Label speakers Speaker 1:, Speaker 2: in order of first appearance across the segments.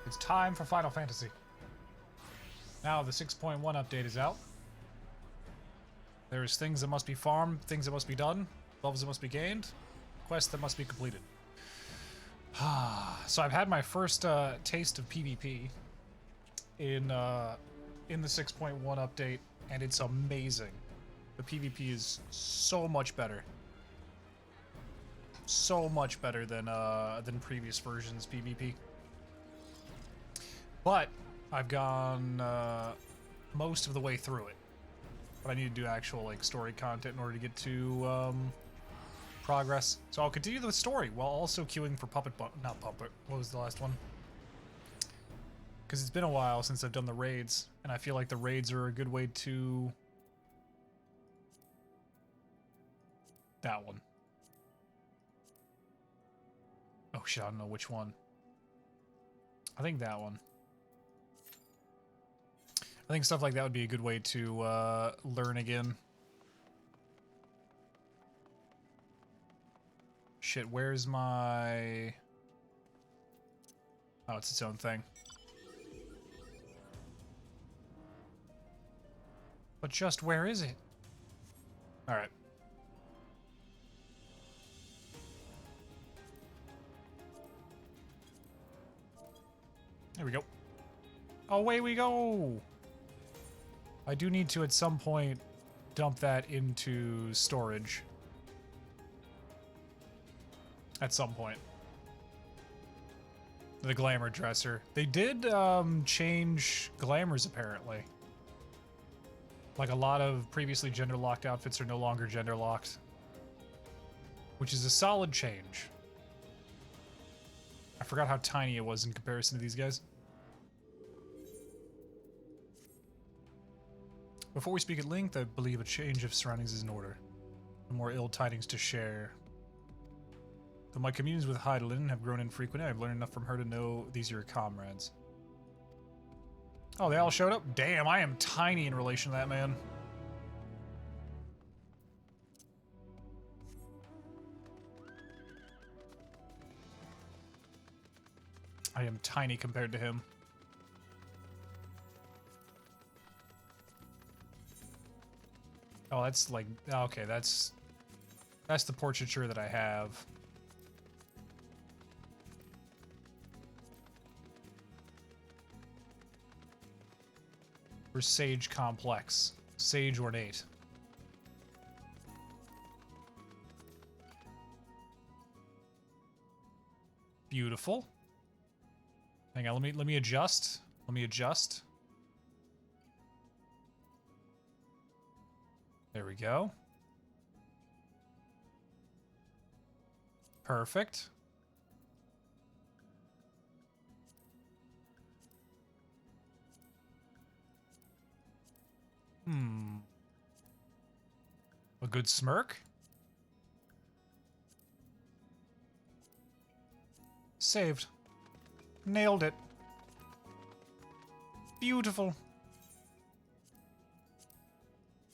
Speaker 1: It's time for Final Fantasy. Now the 6.1 update is out. There's things that must be farmed, things that must be done, levels that must be gained, quests that must be completed. So I've had my first taste of PvP in the 6.1 update, and it's amazing. The PvP is so much better. So much better than previous versions PvP. But I've gone most of the way through it. But I need to do actual like story content in order to get to progress. So I'll continue the story while also queuing for not Puppet. What was the last one? Because it's been a while since I've done the raids, and I feel like the raids are a good way to... That one. Oh shit, I don't know which one. I think that one. I think stuff like that would be a good way to learn again. Shit, where's my... Oh, it's its own thing. But just where is it? Alright. There we go. Away we go! I do need to, at some point, dump that into storage. At some point. The glamour dresser. They did change glamours, apparently. Like, a lot of previously gender-locked outfits are no longer gender-locked. Which is a solid change. I forgot how tiny it was in comparison to these guys. Before we speak at length, I believe a change of surroundings is in order. No more ill tidings to share. Though my communions with Heidelin have grown infrequent, I've learned enough from her to know these are your comrades. Oh, they all showed up? Damn, I am tiny in relation to that man. I am tiny compared to him. Oh, that's like, okay, that's the portraiture that I have. For Sage Complex. Sage Ornate. Beautiful. Hang on, let me adjust. Let me adjust. There we go. Perfect. A good smirk? Saved. Nailed it. Beautiful.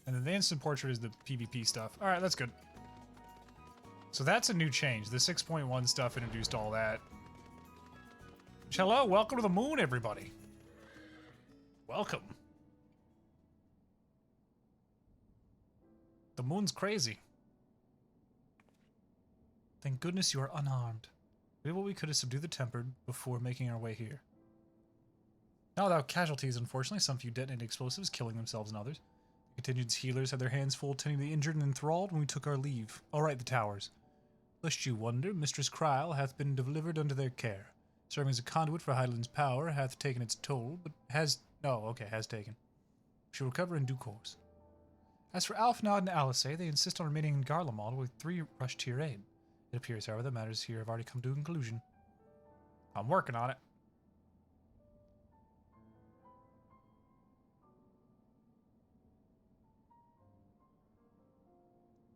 Speaker 1: And then the instant portrait is the PvP stuff. Alright, that's good. So that's a new change. The 6.1 stuff introduced all that. Hello, welcome to the moon, everybody. Welcome. The moon's crazy. Thank goodness you are unarmed. We did what we could to subdue the tempered before making our way here. Not without casualties, unfortunately. Some few detonated explosives, killing themselves and others. The contingent's healers had their hands full tending the injured and enthralled when we took our leave. Alright, the towers. Lest you wonder, Mistress Kryl hath been delivered unto their care. Serving as a conduit for Heidelin's power, hath taken its toll, but has taken. She'll recover in due course. As for Alfnod and Alice, they insist on remaining in Garlemald with 3 rush to your aid. It appears, however, that matters here have already come to a conclusion. I'm working on it.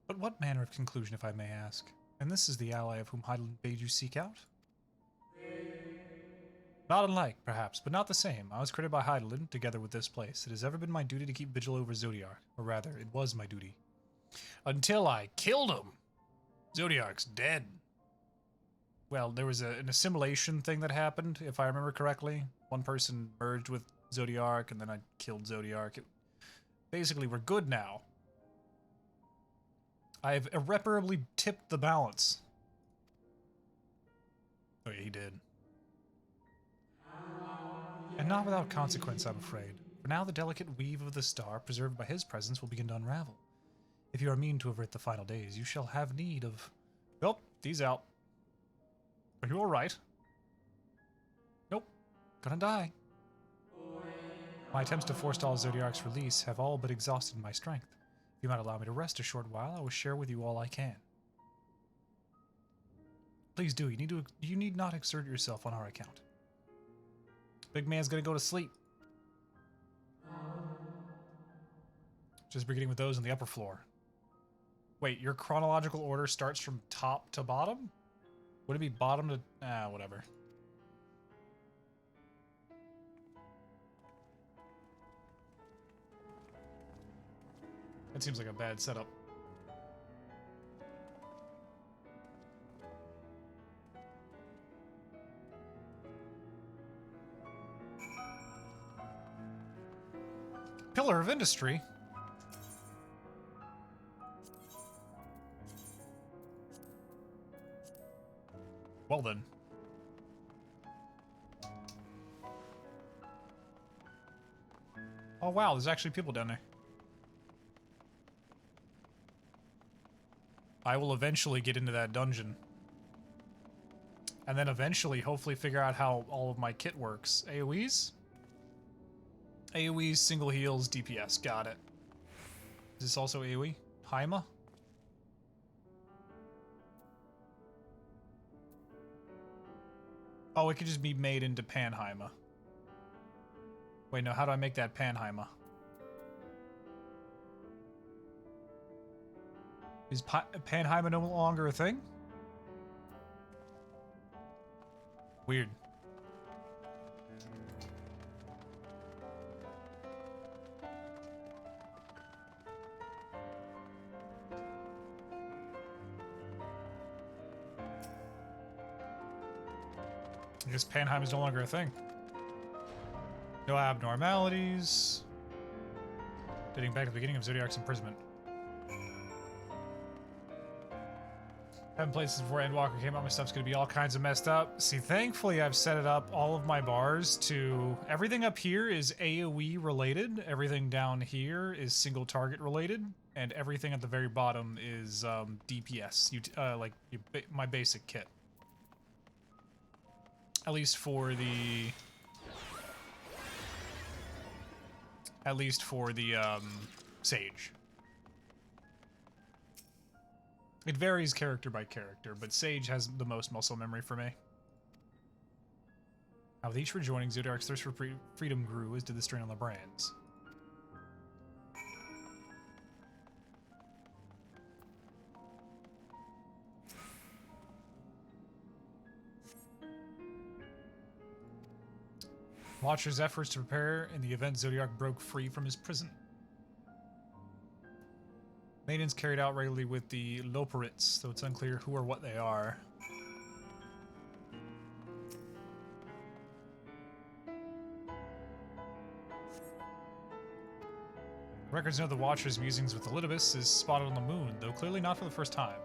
Speaker 1: But what manner of conclusion, if I may ask? And this is the ally of whom Heidelin bade you seek out? Not unlike, perhaps, but not the same. I was created by Heidelin, together with this place. It has ever been my duty to keep vigil over Zodiark. Or rather, it was my duty. Until I killed him! Zodiac's dead. Well, there was an assimilation thing that happened, if I remember correctly. One person merged with Zodiac, and then I killed Zodiac. Basically, we're good now. I've irreparably tipped the balance. Oh yeah, he did. And not without consequence, I'm afraid. For now, the delicate weave of the star, preserved by his presence, will begin to unravel. If you are mean to avert the final days, you shall have need of... Nope, he's out. Are you alright? Nope. Gonna die. My attempts to forestall Zodiac's release have all but exhausted my strength. If you might allow me to rest a short while, I will share with you all I can. Please do. You need not exert yourself on our account. Big man's gonna go to sleep. Just beginning with those on the upper floor. Wait, your chronological order starts from top to bottom? Would it be bottom to... whatever. That seems like a bad setup. Pillar of Industry? Well then. Oh wow, there's actually people down there. I will eventually get into that dungeon. And then eventually, hopefully figure out how all of my kit works. AoEs? AoEs, single heals, DPS. Got it. Is this also AoE? Haima? Oh, it could just be made into Panhaima. Wait, no, how do I make that Panhaima? Is Panhaima no longer a thing? Weird. I guess Panheim is no longer a thing. No abnormalities. Dating back to the beginning of Zodiac's imprisonment. Haven't played since before Endwalker came out. My stuff's gonna be all kinds of messed up. See, thankfully I've set it up, all of my bars to... Everything up here is AoE related. Everything down here is single target related. And everything at the very bottom is DPS. My basic kit. At least for the... Sage. It varies character by character, but Sage has the most muscle memory for me. Now, with each rejoining, Zodiac's thirst for freedom grew, as did the strain on the brands. Watcher's efforts to prepare in the event Zodiac broke free from his prison. Maintenance carried out regularly with the Loporits, though it's unclear who or what they are. Records note the Watcher's musings with Elidibus is spotted on the moon, though clearly not for the first time.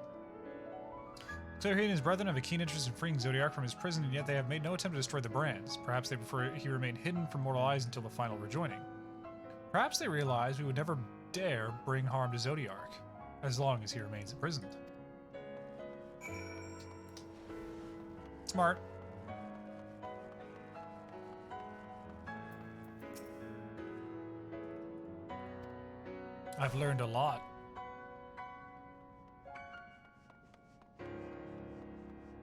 Speaker 1: Clear he and his brethren have a keen interest in freeing Zodiac from his prison, and yet they have made no attempt to destroy the brands. Perhaps they prefer he remain hidden from mortal eyes until the final rejoining. Perhaps they realize we would never dare bring harm to Zodiac, as long as he remains imprisoned. Smart. I've learned a lot.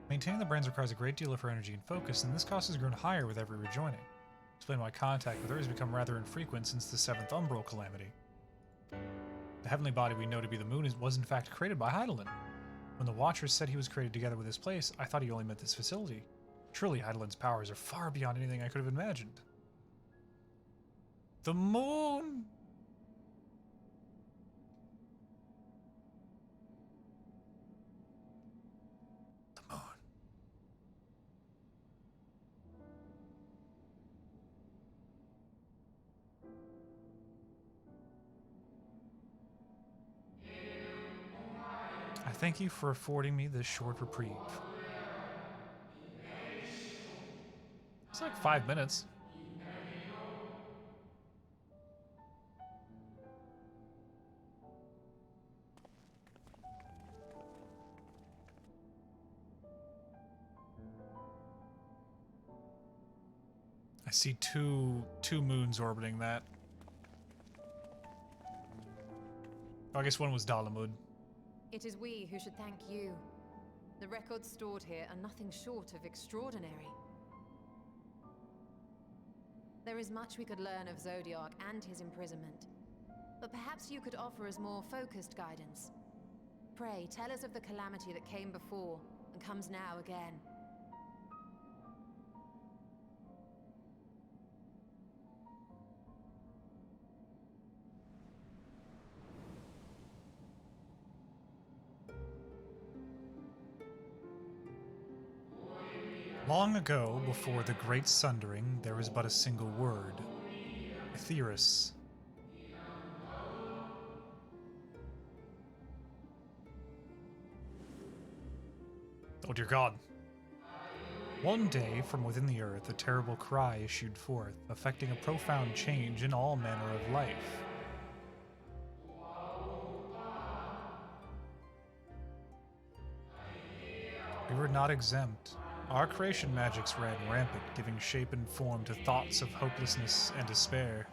Speaker 1: Maintaining the brands requires a great deal of her energy and focus, and this cost has grown higher with every rejoining. Explain why contact with her has become rather infrequent since the 7th Umbral calamity. The heavenly body we know to be the moon was in fact created by Heidelin. When the Watchers said he was created together with this place, I thought he only meant this facility. Surely Heidelin's powers are far beyond anything I could have imagined. The moon! thank you for affording me this short reprieve. It's like 5 minutes. I see two moons orbiting that. Oh, I guess one was Dalamud.
Speaker 2: It is we who should thank you. The records stored here are nothing short of extraordinary. There is much we could learn of Zodiac and his imprisonment, but perhaps you could offer us more focused guidance. Pray, tell us of the calamity that came before and comes now again.
Speaker 1: Long ago, before the Great Sundering, there was but a single word. Aetheris. Oh dear God. One day, from within the earth, a terrible cry issued forth, affecting a profound change in all manner of life. We were not exempt. Our creation magics ran rampant, giving shape and form to thoughts of hopelessness and despair.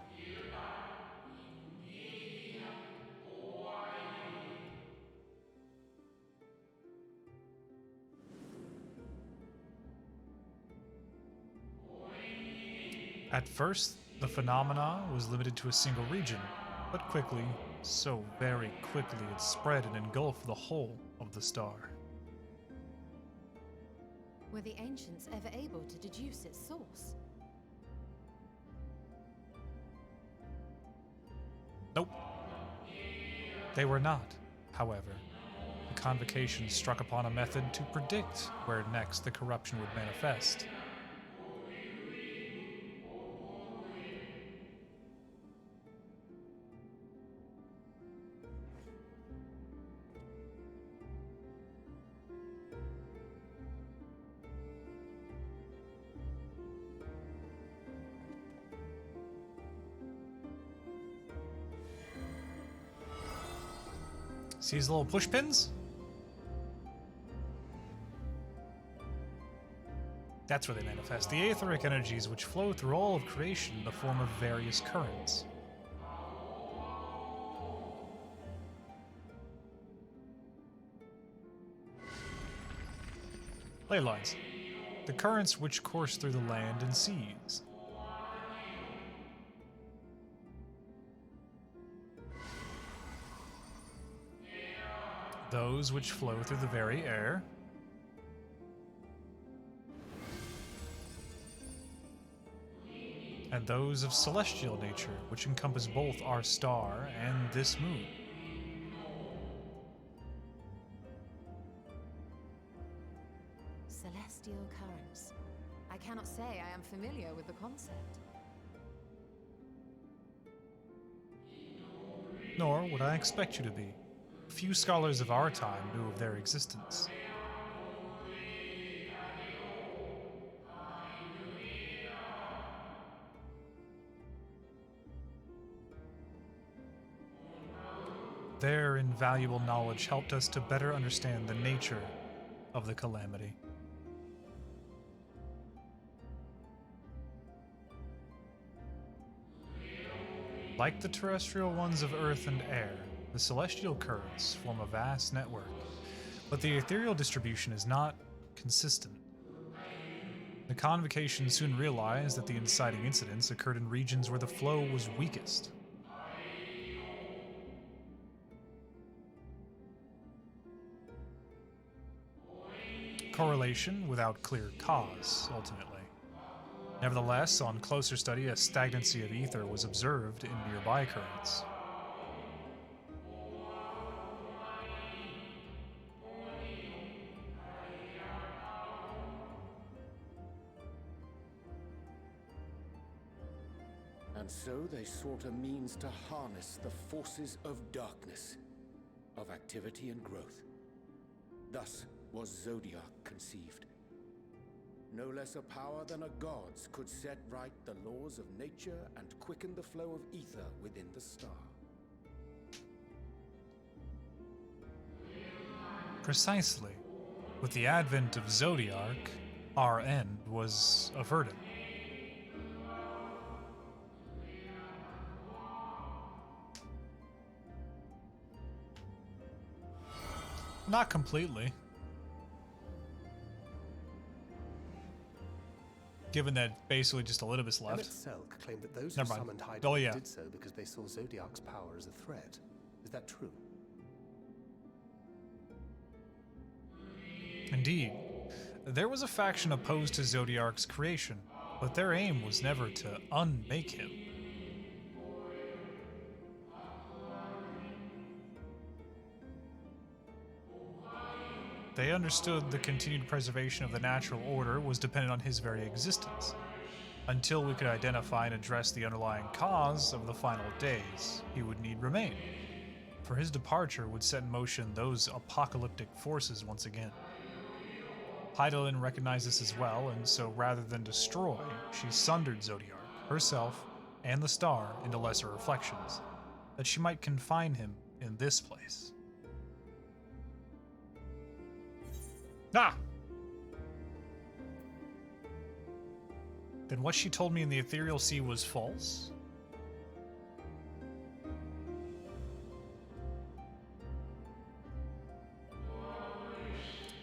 Speaker 1: At first, the phenomena was limited to a single region, but quickly, so very quickly, it spread and engulfed the whole of the star.
Speaker 2: Were the ancients ever able to deduce its source?
Speaker 1: Nope. They were not, however. The convocation struck upon a method to predict where next the corruption would manifest. See these little push pins? That's where they manifest. The aetheric energies which flow through all of creation in the form of various currents. Ley lines. The currents which course through the land and seas. Those which flow through the very air. And those of celestial nature, which encompass both our star and this moon.
Speaker 2: Celestial currents. I cannot say I am familiar with the concept.
Speaker 1: Nor would I expect you to be. Few scholars of our time knew of their existence. Their invaluable knowledge helped us to better understand the nature of the calamity. Like the terrestrial ones of earth and air, the celestial currents form a vast network, but the ethereal distribution is not consistent. The convocation soon realized that the inciting incidents occurred in regions where the flow was weakest. Correlation without clear cause, ultimately. Nevertheless, on closer study, a stagnancy of ether was observed in nearby currents.
Speaker 3: And so they sought a means to harness the forces of darkness, of activity and growth. Thus was Zodiac conceived. No less a power than a god's could set right the laws of nature and quicken the flow of ether within the star.
Speaker 1: Precisely. With the advent of Zodiac, our end was averted. Not completely. Given that basically just Elidibus left.
Speaker 4: Selk claimed that those
Speaker 1: Never
Speaker 4: who
Speaker 1: mind.
Speaker 4: summoned Hyde
Speaker 1: Oh, yeah.
Speaker 4: did so because they saw Zodiac's power as a threat. Is that true?
Speaker 1: Indeed. There was a faction opposed to Zodiac's creation, but their aim was never to unmake him. They understood the continued preservation of the natural order was dependent on his very existence. Until we could identify and address the underlying cause of the final days, he would need remain. For his departure would set in motion those apocalyptic forces once again. Hydaelyn recognized this as well, and so rather than destroy, she sundered Zodiac, herself, and the star into lesser reflections, that she might confine him in this place. Ah! Then what she told me in the Ethereal Sea was false?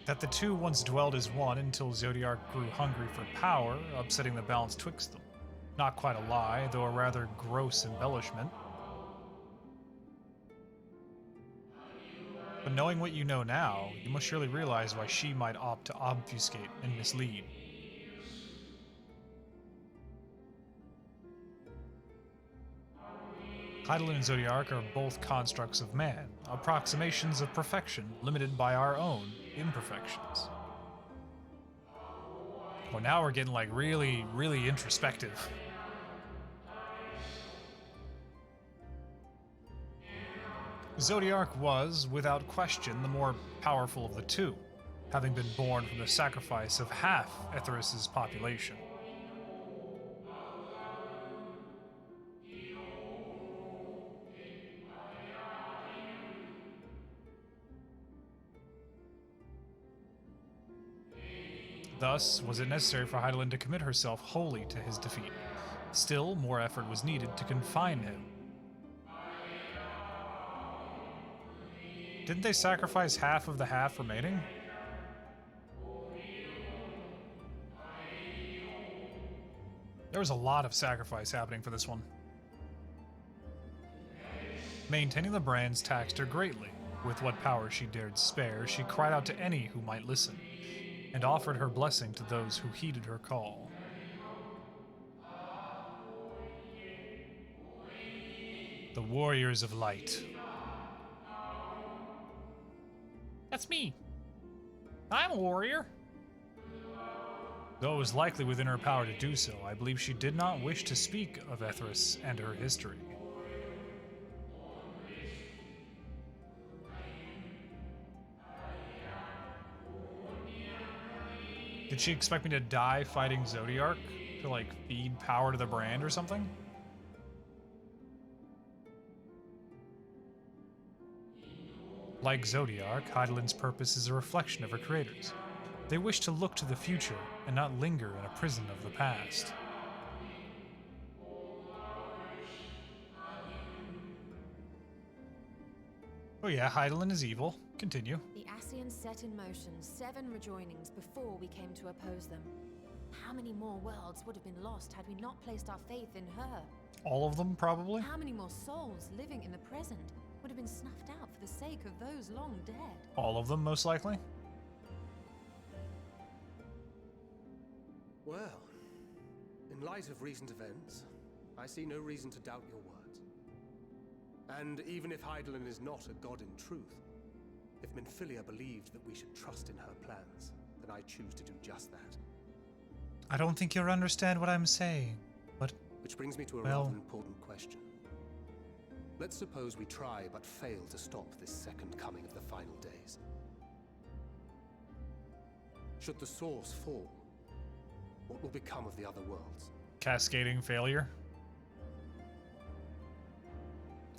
Speaker 1: That the two once dwelled as one until Zodiac grew hungry for power, upsetting the balance twixt them. Not quite a lie, though a rather gross embellishment. But knowing what you know now, you must surely realize why she might opt to obfuscate and mislead. Hydaelyn and Zodiac are both constructs of man, approximations of perfection limited by our own imperfections. Well, now we're getting like really, really introspective. Zodiac was, without question, the more powerful of the two, having been born from the sacrifice of half Etheris's population. Thus, was it necessary for Hydaelyn to commit herself wholly to his defeat. Still, more effort was needed to confine him. Didn't they sacrifice half of the half remaining? There was a lot of sacrifice happening for this one. Maintaining the brands taxed her greatly. With what power she dared spare, she cried out to any who might listen, and offered her blessing to those who heeded her call. The Warriors of Light. That's me. I'm a warrior. Though it was likely within her power to do so, I believe she did not wish to speak of Etheris and her history. Did she expect me to die fighting Zodiac? To, like, feed power to the brand or something? Like Zodiac, Hydaelyn's purpose is a reflection of her creators. They wish to look to the future and not linger in a prison of the past. Oh yeah, Hydaelyn is evil. Continue.
Speaker 2: The Ascians set in motion 7 rejoinings before we came to oppose them. How many more worlds would have been lost had we not placed our faith in her?
Speaker 1: All of them, probably?
Speaker 2: How many more souls living in the present would have been snuffed out for the sake of those long dead?
Speaker 1: All of them, most likely?
Speaker 4: Well, in light of recent events, I see no reason to doubt your words. And even if Hydaelyn is not a god in truth, if Minfilia believed that we should trust in her plans, then I choose to do just that.
Speaker 1: I don't think you'll understand what I'm saying, but...
Speaker 4: Which brings me to a
Speaker 1: well,
Speaker 4: rather important question. Let's suppose we try but fail to stop this second coming of the final days. Should the source fall, what will become of the other worlds?
Speaker 1: Cascading failure.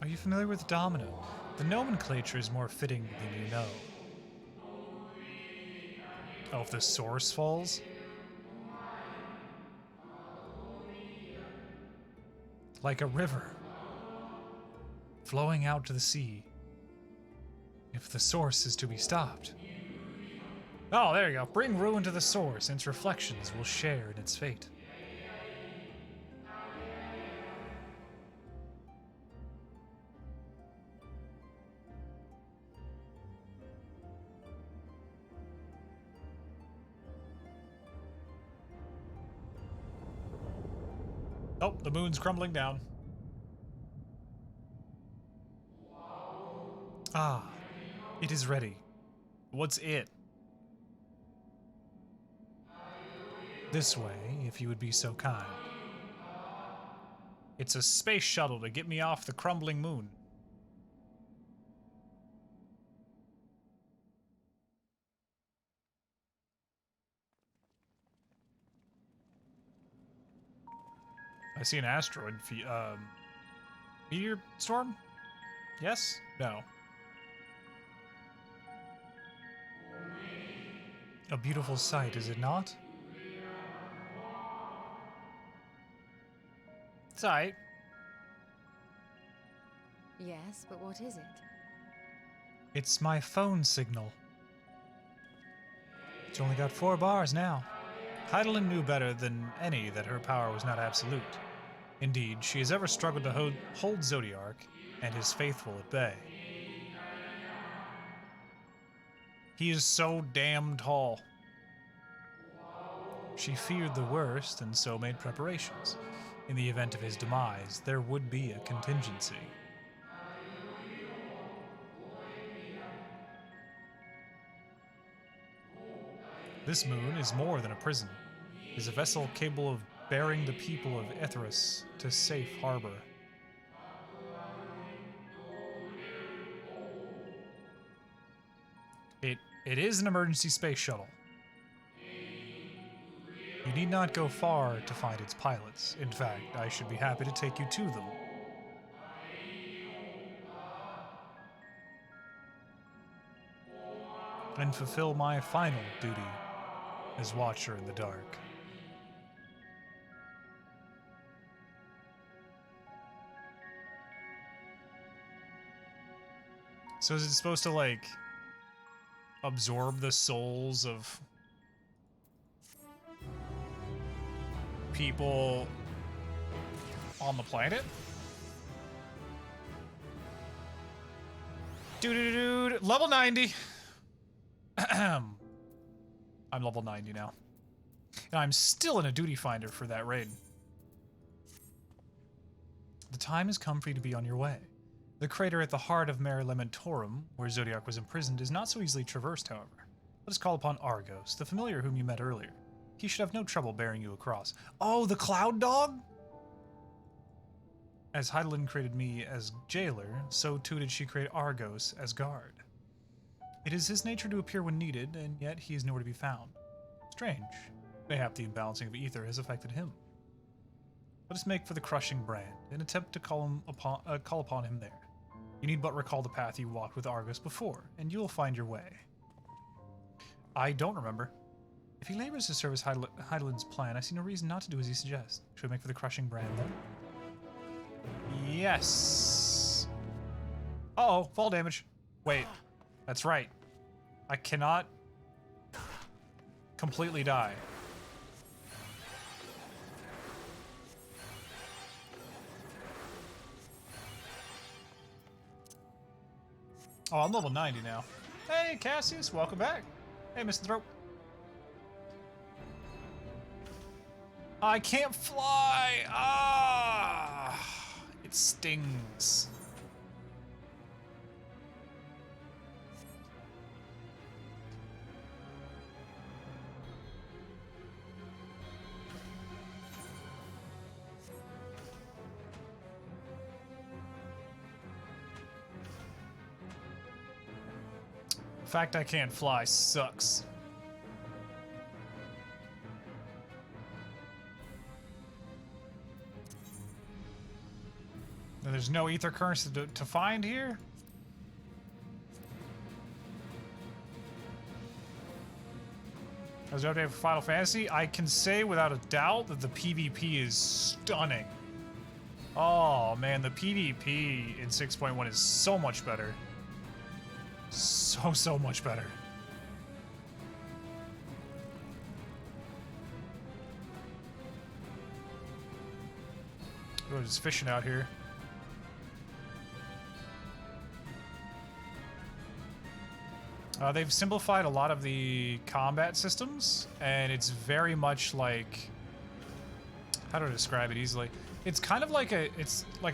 Speaker 1: Are you familiar with Domino? The nomenclature is more fitting than you know. Oh, if the source falls? Like a river flowing out to the sea. If the source is to be stopped. Oh, there you go. Bring ruin to the source, and its reflections will share in its fate. Oh, the moon's crumbling down. Ah, it is ready. What's it? This way, if you would be so kind. It's a space shuttle to get me off the crumbling moon. I see an asteroid. Meteor storm? Yes? No. A beautiful sight, is it not? It's alright.
Speaker 2: Yes, but what is it?
Speaker 1: It's my phone signal. It's only got 4 bars now. Heidelin knew better than any that her power was not absolute. Indeed, she has ever struggled to hold Zodiark and his faithful at bay. He is so damn tall. She feared the worst and so made preparations. In the event of his demise, there would be a contingency. This moon is more than a prison. It is a vessel capable of bearing the people of Etheris to safe harbor. It is an emergency space shuttle. You need not go far to find its pilots. In fact, I should be happy to take you to them. And fulfill my final duty as Watcher in the Dark. So is it supposed to, like, absorb the souls of people on the planet? Dude, level 90. I'm level 90 now. And I'm still in a duty finder for that raid. The time has come for you to be on your way. The crater at the heart of Mare Lamentorum, where Zodiark was imprisoned, is not so easily traversed, however. Let us call upon Argos, the familiar whom you met earlier. He should have no trouble bearing you across. Oh, the Cloud Dog? As Heidelin created me as jailer, so too did she create Argos as guard. It is his nature to appear when needed, and yet he is nowhere to be found. Strange. Mayhap the imbalancing of ether has affected him. Let us make for the crushing brand, and attempt to call upon him there. You need but recall the path you walked with Argos before, and you will find your way. I don't remember. If he labors to service Heidelin's plan, I see no reason not to do as he suggests. Should we make for the crushing brand then? Yes. Uh-oh, fall damage. Wait, that's right. I cannot completely die. Oh, I'm level 90 now. Hey, Cassius, welcome back. Hey, Mr. Throat. I can't fly! Ah! It stings. The fact I can't fly sucks. And there's no ether currents to find here? As an update for Final Fantasy, I can say without a doubt that the PvP is stunning. Oh man, the PvP in 6.1 is so much better. So much better. We're just fishing out here. They've simplified a lot of the combat systems, and it's very much like, how do I describe it easily? It's kind of like a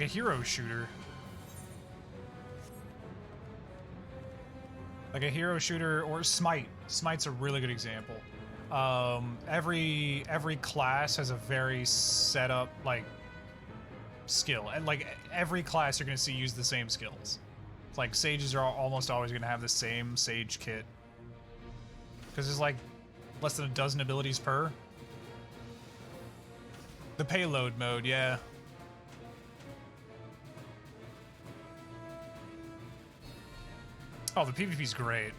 Speaker 1: hero shooter. Like a hero shooter, or Smite. Smite's a really good example. Every class has a very set up like skill, and like every class you're gonna see use the same skills. It's like sages are almost always gonna have the same sage kit because there's like less than a dozen abilities per. The payload mode, yeah. Oh, the PvP's great.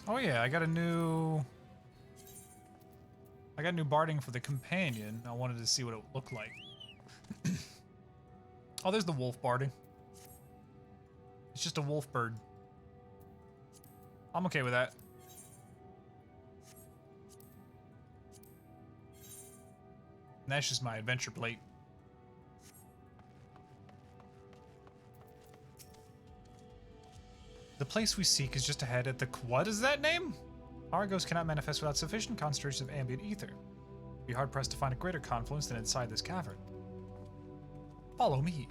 Speaker 1: Oh yeah, I got new barding for the companion. I wanted to see what it looked like. Oh, there's the wolf barding. It's just a wolf bird. I'm okay with that. And that's just my adventure plate. The place we seek is just ahead at the... What is that name? Argos cannot manifest without sufficient concentration of ambient ether. It'd be hard-pressed to find a greater confluence than inside this cavern. Follow me.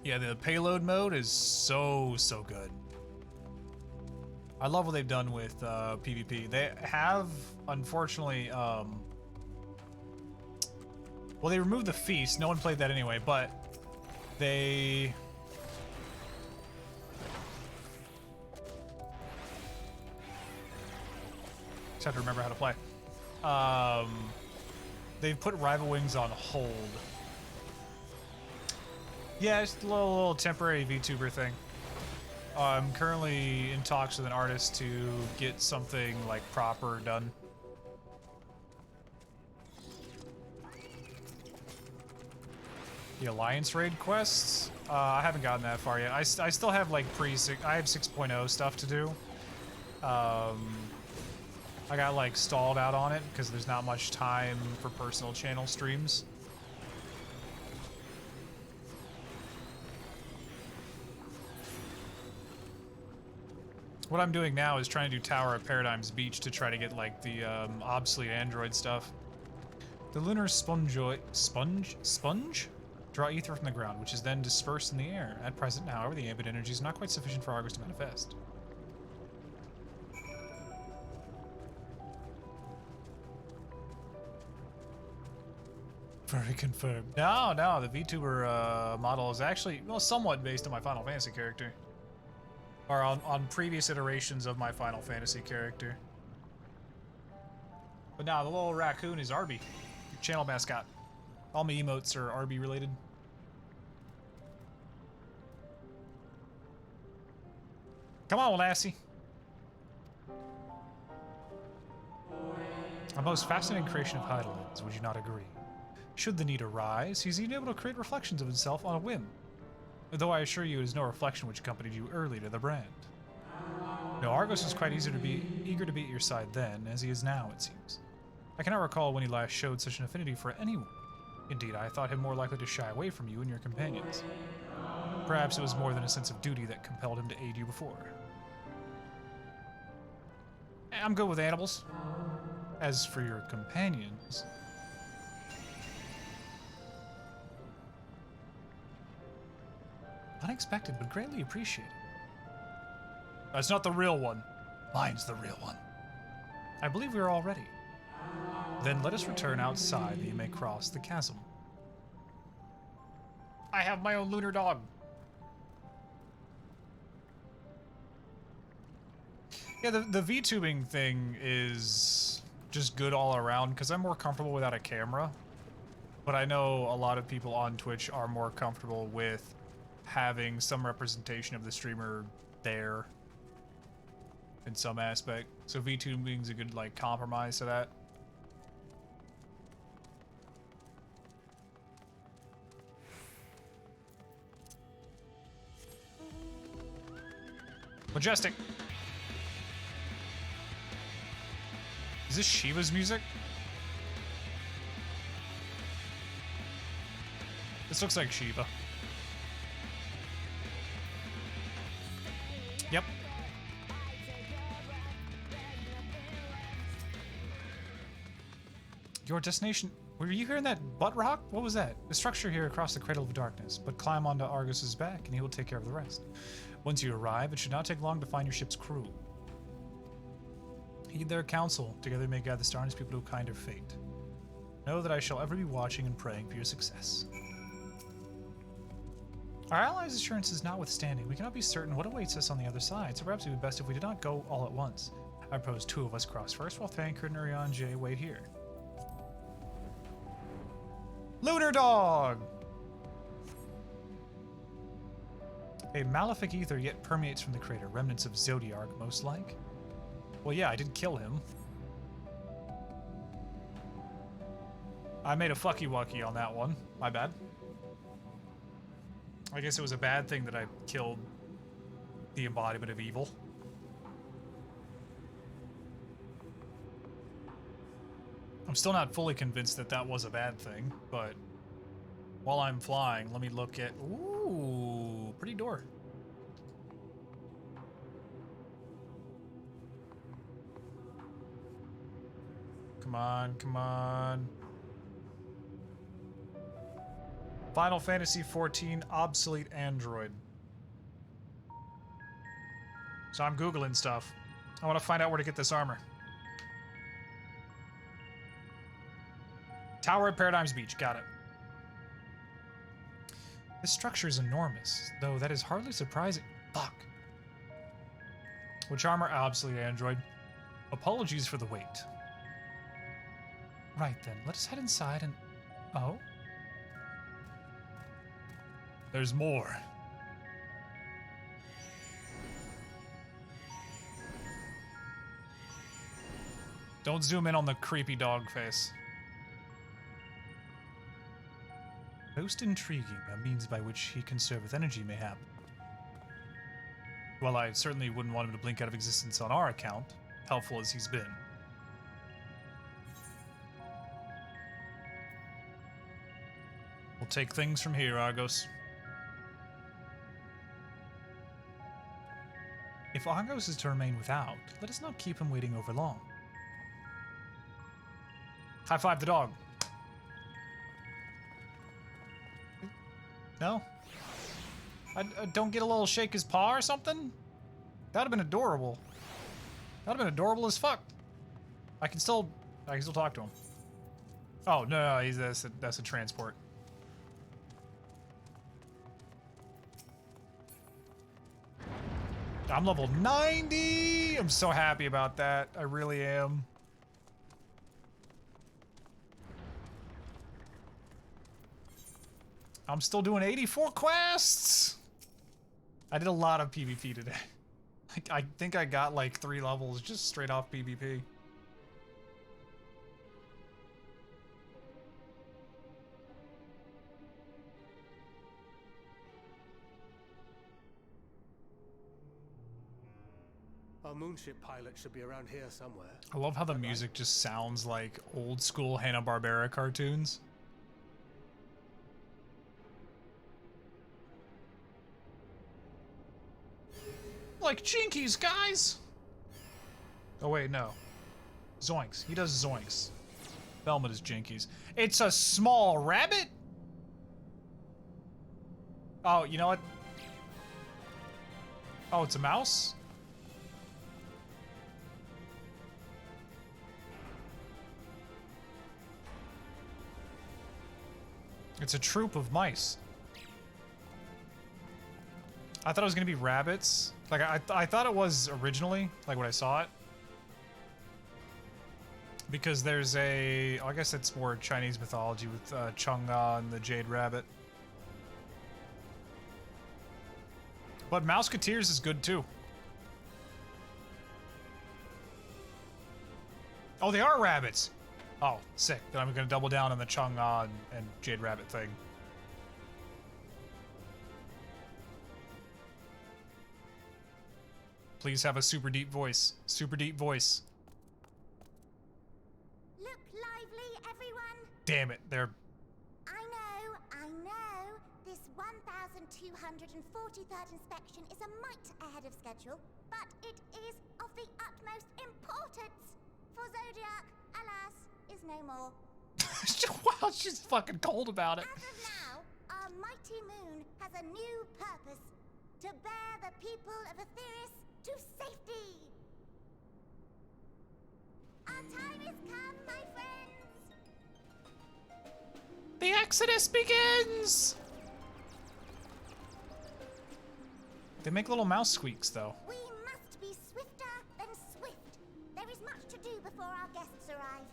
Speaker 1: Yeah, the payload mode is so good. I love what they've done with PvP. They have, unfortunately, well, they removed the feast. No one played that anyway, but they... Just have to remember how to play. They've put Rival Wings on hold. Yeah, it's a little temporary VTuber thing. I'm currently in talks with an artist to get something like proper done. The Alliance raid quests? I haven't gotten that far yet. I still have like I have 6.0 stuff to do. I got like stalled out on it because there's not much time for personal channel streams. What I'm doing now is trying to do Tower of Paradigm's Beach to try to get like the obsolete android stuff. The lunar sponge draw ether from the ground, which is then dispersed in the air. At present, however, the ambient energy is not quite sufficient for Argos to manifest. Very confirmed. No, the VTuber model is actually, well, somewhat based on my Final Fantasy character. Or on previous iterations of my Final Fantasy character. But now the little raccoon is Arby, your channel mascot. All my emotes are Arby related. Come on, lassie. A most fascinating creation of Heidelman's, would you not agree? Should the need arise, he's even able to create reflections of himself on a whim. Though I assure you it is no reflection which accompanied you early to the brand. No, Argos was quite eager to be at your side then, as he is now, it seems. I cannot recall when he last showed such an affinity for anyone. Indeed, I thought him more likely to shy away from you and your companions. Perhaps it was more than a sense of duty that compelled him to aid you before. I'm good with animals. As for your companions... Unexpected, but greatly appreciated. That's not the real one. Mine's the real one. I believe we are all ready. Then let us return outside that you may cross the chasm. I have my own lunar dog. Yeah, the VTubing thing is just good all around because I'm more comfortable without a camera. But I know a lot of people on Twitch are more comfortable with having some representation of the streamer there in some aspect. So VTubing is a good like compromise to that. Majestic. Is this Shiva's music? This looks like Shiva. Yep. Your destination... Were you hearing that butt rock? What was that? The structure here across the Cradle of Darkness, but climb onto Argus's back and he will take care of the rest. Once you arrive, it should not take long to find your ship's crew. Heed their counsel. Together may guide the stars people to a kinder fate. Know that I shall ever be watching and praying for your success. Our allies' assurances notwithstanding, we cannot be certain what awaits us on the other side, so perhaps it would be best if we did not go all at once. I propose 2 of us cross first, while Thancred and Urian J wait here. Lunar Dog! A malefic ether yet permeates from the crater, remnants of Zodiark, most like. Well, yeah, I did kill him. I made a fucky-wucky on that one. My bad. I guess it was a bad thing that I killed the embodiment of evil. I'm still not fully convinced that that was a bad thing, but while I'm flying, let me look at... Ooh, pretty door. Come on, come on. Final Fantasy XIV obsolete android. So I'm Googling stuff. I want to find out where to get this armor. Tower at Paradigm's Beach, got it. This structure is enormous, though that is hardly surprising. Fuck. Which armor? Obsolete android. Apologies for the wait. Right then, let us head inside and... Oh? There's more. Don't zoom in on the creepy dog face. Most intriguing, a means by which he conserveth energy mayhap. Well, I certainly wouldn't want him to blink out of existence on our account, helpful as he's been. We'll take things from here, Argos. If Argos is to remain without, let us not keep him waiting over long. High five the dog. No? I don't get a little shake his paw or something? That'd have been adorable. That'd have been adorable as fuck. I can still talk to him. Oh no, that's a transport. I'm level 90! I'm so happy about that. I really am. I'm still doing 84 quests! I did a lot of PvP today. I think I got like 3 levels just straight off PvP.
Speaker 4: Our moonship pilot should be around here somewhere.
Speaker 1: I love how the music just sounds like old school Hanna-Barbera cartoons. Like Jinkies, guys! Oh wait, no. Zoinks. He does zoinks. Velma is Jinkies. It's a small rabbit? Oh, you know what? Oh, it's a mouse? It's a troop of mice. I thought it was gonna be rabbits, Like, I thought it was originally, like when I saw it. Because there's a... I guess it's more Chinese mythology with Chang'e and the Jade Rabbit. But Mouseketeers is good too. Oh, they are rabbits! Oh, sick. Then I'm gonna double down on the Chang'e and Jade Rabbit thing. Please have a super deep voice. Super deep voice.
Speaker 5: Look lively, everyone.
Speaker 1: Damn it, they're...
Speaker 5: I know. This 1,243rd inspection is a mite ahead of schedule, but it is of the utmost importance. For Zodiac, alas, is no more.
Speaker 1: Wow, she's fucking cold about it.
Speaker 5: As of now, our mighty moon has a new purpose. To bear the people of Etheris to safety. Our time has come, my friends.
Speaker 1: The Exodus begins! They make little mouse squeaks, though.
Speaker 5: We must be swifter than swift. There is much to do before our guests arrive.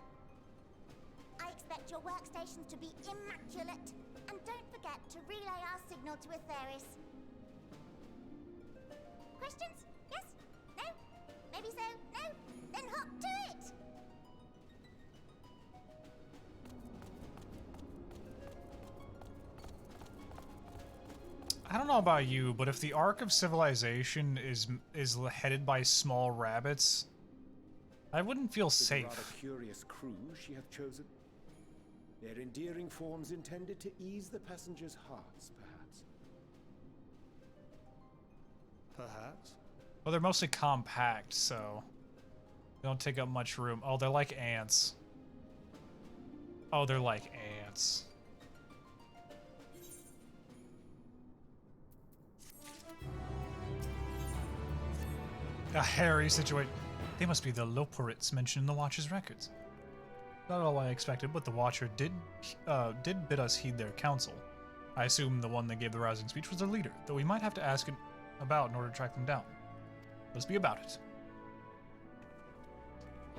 Speaker 5: I expect your workstations to be immaculate, and don't forget to relay our signal to Etheris. Questions? Yes? No? Maybe so? No? Then hop to it!
Speaker 1: I don't know about you, but if the Ark of Civilization is headed by small rabbits, I wouldn't feel
Speaker 3: It's a
Speaker 1: safe.
Speaker 3: rather curious crew she hath chosen. Their endearing forms intended to ease the passengers' hearts, perhaps.
Speaker 4: Perhaps.
Speaker 1: Well, they're mostly compact, so they don't take up much room. Oh, they're like ants. Oh, they're like ants. A hairy situation. They must be the Loporits mentioned in the Watcher's records. Not all I expected, but the Watcher did bid us heed their counsel. I assume the one that gave the rousing speech was their leader, though we might have to ask about in order to track them down. Let's be about it.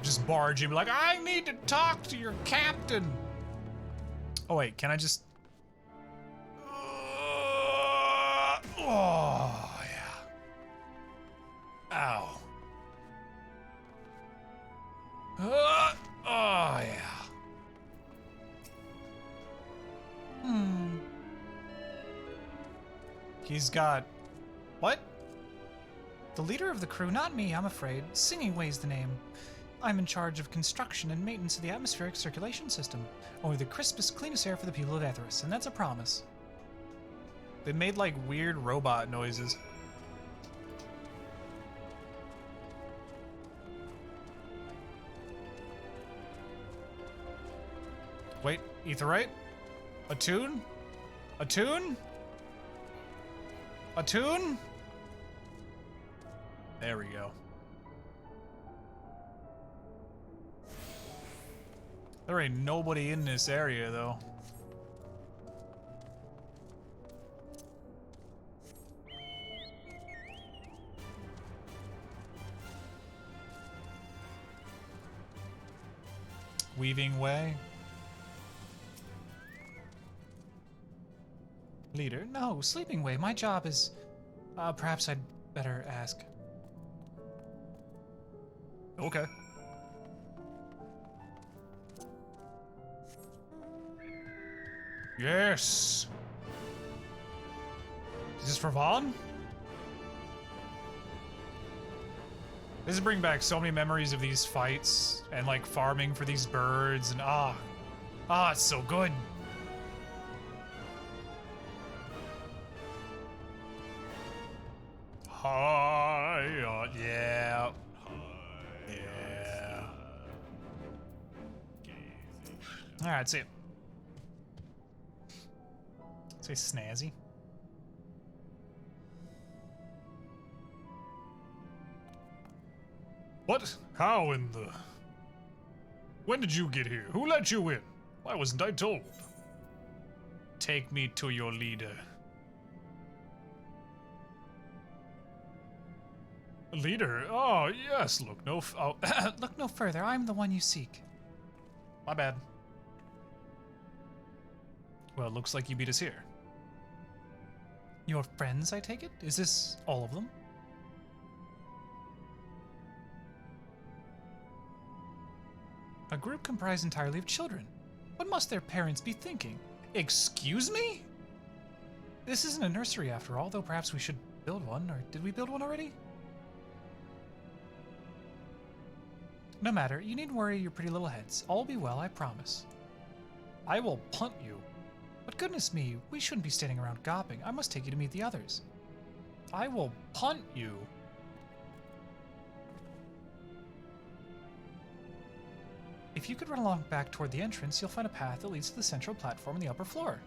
Speaker 1: Just barge in, be like, I need to talk to your captain. Oh wait, can I just? Oh yeah. Ow. Oh yeah. He's got what? The leader of the crew, not me, I'm afraid. Singing Way's the name. I'm in charge of construction and maintenance of the atmospheric circulation system. Only the crispest, cleanest air for the people of Etheris, and that's a promise. They made like weird robot noises. Wait, Aetheryte? Attune? Attune? Attune? There we go. There ain't nobody in this area, though. Weaving Way? Leader? No, Sleeping Way. My job is... perhaps I'd better ask. Okay. Yes! Is this for Vaughn? This is bringing back so many memories of these fights and like farming for these birds and it's so good. Hi, yeah. Yeah. Alright, see it. Say snazzy. What? How in the... When did you get here? Who let you in? Why wasn't I told? Take me to your leader. Leader? Oh, yes. Look no look no further. I'm the one you seek. My bad. Well, it looks like you beat us here. Your friends, I take it? Is this all of them? A group comprised entirely of children. What must their parents be thinking? Excuse me? This isn't a nursery after all, though perhaps we should build one, or did we build one already? No matter, you needn't worry your pretty little heads. All will be well, I promise. I will punt you. But goodness me, we shouldn't be standing around gawping. I must take you to meet the others. I will punt you. If you could run along back toward the entrance, you'll find a path that leads to the central platform on the upper floor.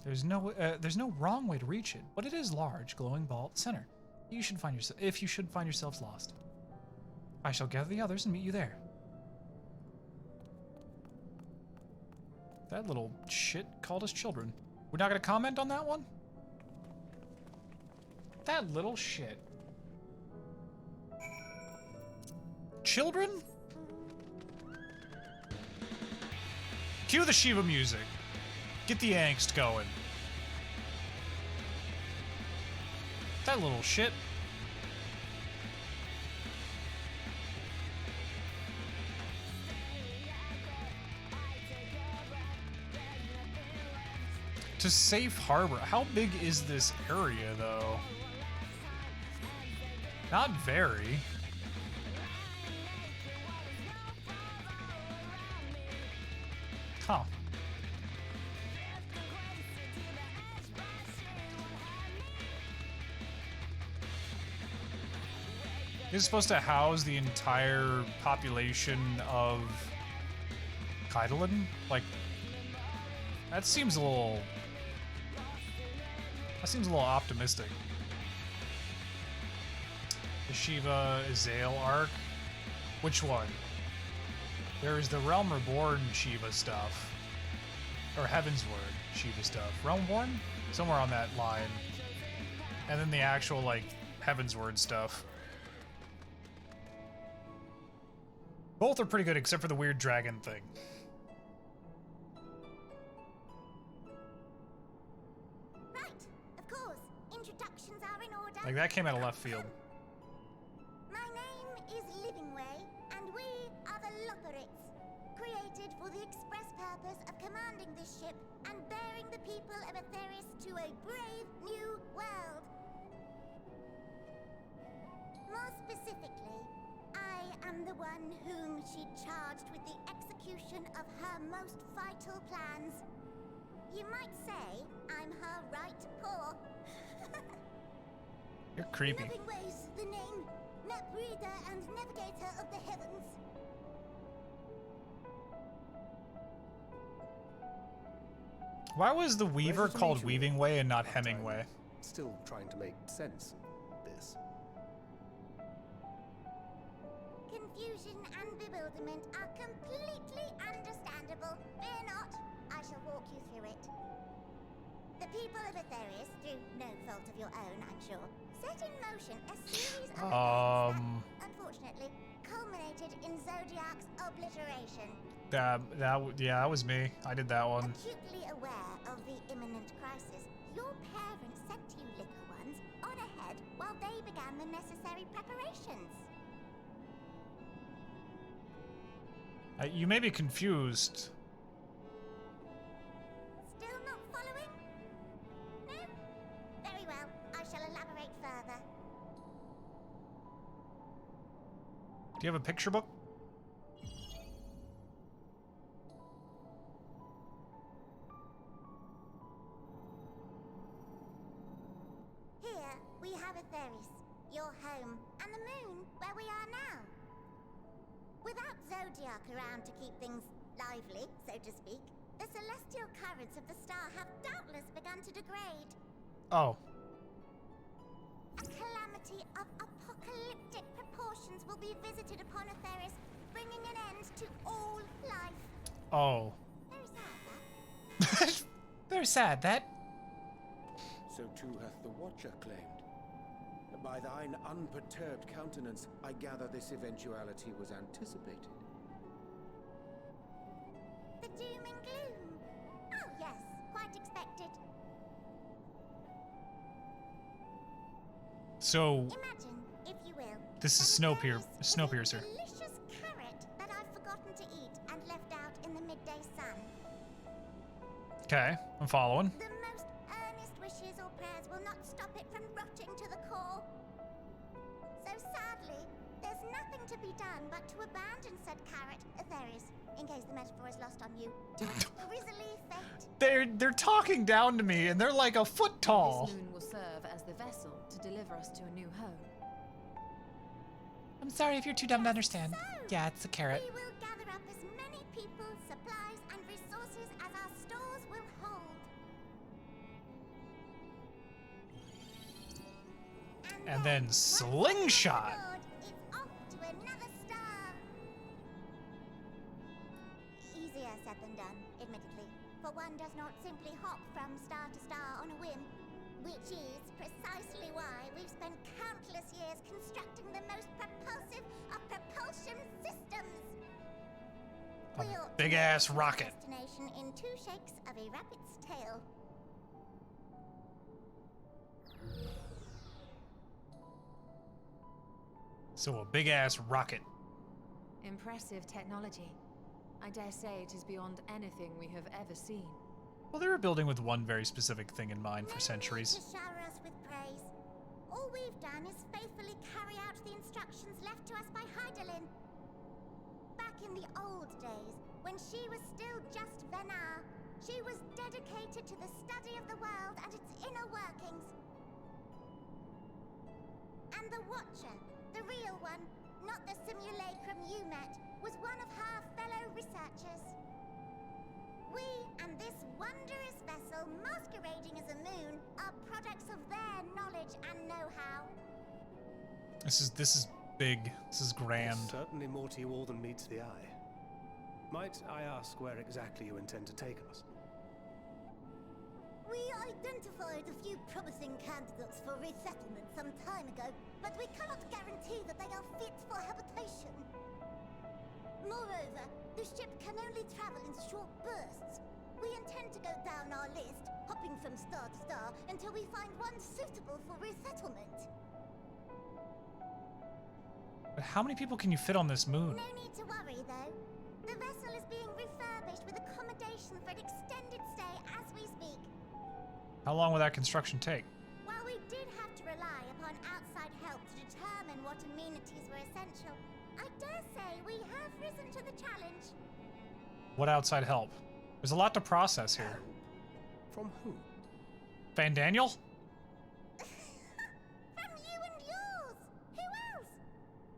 Speaker 1: There's no wrong way to reach it, but it is large, glowing ball at the center. You should find yourselves lost. I shall gather the others and meet you there. That little shit called us children. We're not gonna comment on that one? That little shit. Children? Cue the Shiva music. Get the angst going. That little shit. To safe harbor. How big is this area, though? Not very. Huh. This is supposed to house the entire population of Kaidolan? Like, that seems a little optimistic. The Shiva Azael arc? Which one? There is the Realm Reborn Shiva stuff. Or Heavensward Shiva stuff. Realm Reborn? Somewhere on that line. And then the actual, like, Heavensward stuff. Both are pretty good except for the weird dragon thing.
Speaker 5: Right, of course. Introductions are in order.
Speaker 1: Like, that came out of left field.
Speaker 5: My name is Livingway, and we are the Lotharites, created for the express purpose of commanding this ship and bearing the people of Atheris to a brave new world. More specifically, I am the one whom she charged with the execution of her most vital plans. You might say I'm her right paw.
Speaker 1: You're creepy.
Speaker 5: Livingway's the name, map reader and navigator of the heavens.
Speaker 1: Why was the Weaver
Speaker 4: Pleasure to
Speaker 1: called
Speaker 4: meet you.
Speaker 1: Weaving Way and not
Speaker 4: But
Speaker 1: Hemingway?
Speaker 4: I'm still trying to make sense of this.
Speaker 5: Confusion and bewilderment are completely understandable. Fear not, I shall walk you through it. The people of Atheris, through no fault of your own, I'm sure, set in motion a series of events that, unfortunately, culminated in Zodiac's obliteration.
Speaker 1: That was me. I did that one.
Speaker 5: Acutely aware of the imminent crisis, your parents sent you little ones on ahead while they began the necessary preparations.
Speaker 1: You may be confused.
Speaker 5: Still not following? No? Very well, I shall elaborate further.
Speaker 1: Do you have a picture book?
Speaker 5: Here, we have Atheris, your home, and the moon, where we are now. Without Zodiac around to keep things lively, so to speak, the celestial currents of the star have doubtless begun to degrade.
Speaker 1: Oh.
Speaker 5: A calamity of apocalyptic proportions will be visited upon Atheris, bringing an end to all life.
Speaker 1: Oh.
Speaker 5: Very sad, that.
Speaker 1: Very sad, that.
Speaker 3: so too hath the Watcher claimed. By thine unperturbed countenance, I gather this eventuality was anticipated.
Speaker 5: The doom and gloom. Oh yes, quite expected.
Speaker 1: So,
Speaker 5: Imagine, if you will,
Speaker 1: this is
Speaker 5: that there
Speaker 1: Snowpiercer.
Speaker 5: is a delicious carrot that I've forgotten to eat and left out in the midday sun.
Speaker 1: Okay, I'm following.
Speaker 5: The most earnest wishes or prayers will not stop it from rotting to the core. So sadly, there's nothing to be done but to abandon said carrot, if there is, in case the metaphor is lost on you, to its grisly fate.
Speaker 1: They're talking down to me, and they're like a foot tall.
Speaker 2: This moon will serve as the vessel to deliver us to a new home.
Speaker 1: I'm sorry if you're too dumb to understand.
Speaker 5: So,
Speaker 1: Yeah, it's a carrot.
Speaker 5: we will gather up as many people, supplies, and resources as our stores will hold.
Speaker 1: And then
Speaker 5: once
Speaker 1: slingshot.
Speaker 5: we're aboard, it's off to another star. Easier said than done, admittedly, for one does not simply hop from star to star on a whim, which is precisely why we've spent countless years constructing the most propulsive of propulsion systems.
Speaker 1: A
Speaker 5: We ought to
Speaker 1: big-ass
Speaker 5: reach our
Speaker 1: rocket.
Speaker 5: Destination in 2 shakes of a rabbit's tail.
Speaker 1: So a big ass rocket.
Speaker 2: Impressive technology. I dare say it is beyond anything we have ever seen.
Speaker 1: Well, they were building with one very specific thing in mind for centuries.
Speaker 5: No need to shower us with praise. All we've done is faithfully carry out the instructions left to us by Heidelin. Back in the old days, when she was still just Venar, she was dedicated to the study of the world and its inner workings. And the Watcher, the real one, not the simulacrum you met, was one of her fellow researchers. We and this wondrous vessel masquerading as a moon are products of their knowledge and know-how.
Speaker 1: This is big. This is grand.
Speaker 4: Certainly more to you all than meets the eye. Might I ask where exactly you intend to take us?
Speaker 5: We identified a few promising candidates for resettlement some time ago, but we cannot guarantee that they are fit for habitation. Moreover, the ship can only travel in short bursts. We intend to go down our list, hopping from star to star, until we find one suitable for resettlement.
Speaker 1: But how many people can you fit on this moon?
Speaker 5: No need to worry, though. The vessel is being refurbished with accommodation for an extended stay as we speak.
Speaker 1: How long will that construction take?
Speaker 5: While we did have to rely upon outside help to determine what amenities were essential, I dare say we have risen to the challenge.
Speaker 1: What outside help? There's a lot to process here.
Speaker 4: From who?
Speaker 1: Van Daniel?
Speaker 5: From you and yours! Who else?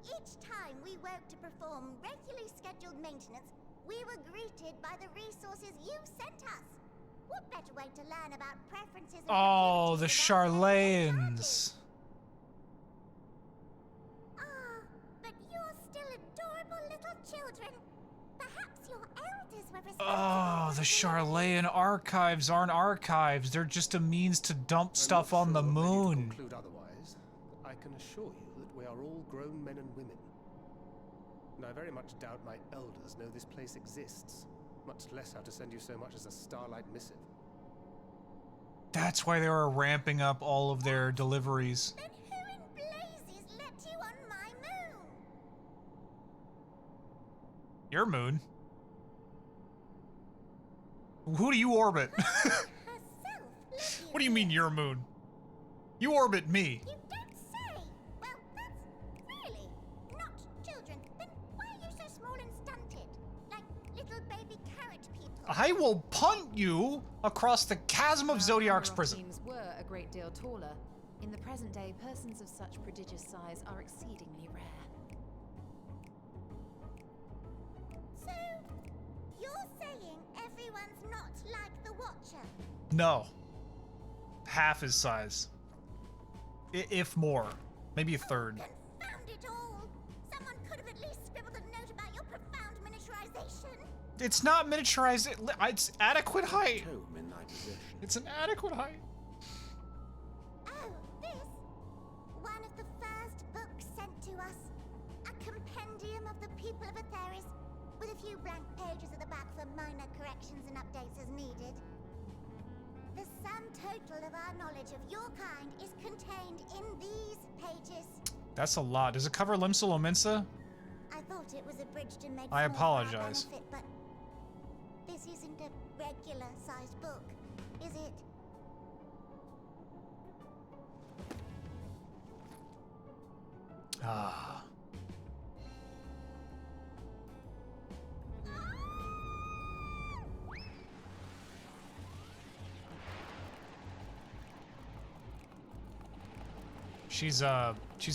Speaker 5: Each time we woke to perform regularly scheduled maintenance, we were greeted by the resources you sent us. What better way to learn about preferences and
Speaker 1: Oh, the
Speaker 5: proclivities without getting
Speaker 1: Charlayans.
Speaker 5: Ah, but you're still adorable little children. Perhaps your elders were responsible.
Speaker 1: Oh, the Charlayan archives aren't archives. They're just a means to dump stuff on the
Speaker 4: I'm not sure ready to
Speaker 1: moon.
Speaker 4: conclude otherwise, but I can assure you that we are all grown men and women. And I very much doubt my elders know this place exists, much less how to send you so much as a starlight missive.
Speaker 1: That's why they were ramping up all of their deliveries.
Speaker 5: Then who in blazes let you on my moon?
Speaker 1: Your moon? Who do you orbit?
Speaker 5: Herself,
Speaker 1: What do you mean your moon? You orbit me.
Speaker 5: You don't say. Well, that's really not children. Then why are you so small and stunted? Like little baby carrot people.
Speaker 1: I will punt you across the chasm of Zodiac's
Speaker 2: Our
Speaker 1: prison.
Speaker 2: teams were a great deal taller. In the present day, persons of such prodigious size are exceedingly rare.
Speaker 5: So, you're saying everyone's not like the Watcher?
Speaker 1: No. Half his size. If more. Maybe a third.
Speaker 5: Confound it all! Someone could have at least scribbled a note about your profound miniaturization.
Speaker 1: It's not miniaturized. It's adequate height.
Speaker 3: Tome in thy possession.
Speaker 1: It's an adequate height.
Speaker 5: of the people of Atheris, with a few blank pages at the back for minor corrections and updates as needed. The sum total of our knowledge of your kind is contained in these pages.
Speaker 1: That's a lot. Does it cover Limsa Lominsa?
Speaker 5: I thought it was abridged and made
Speaker 1: I
Speaker 5: small for our
Speaker 1: apologize.
Speaker 5: benefit, but this isn't a regular-sized book, is it?
Speaker 1: Ah. She's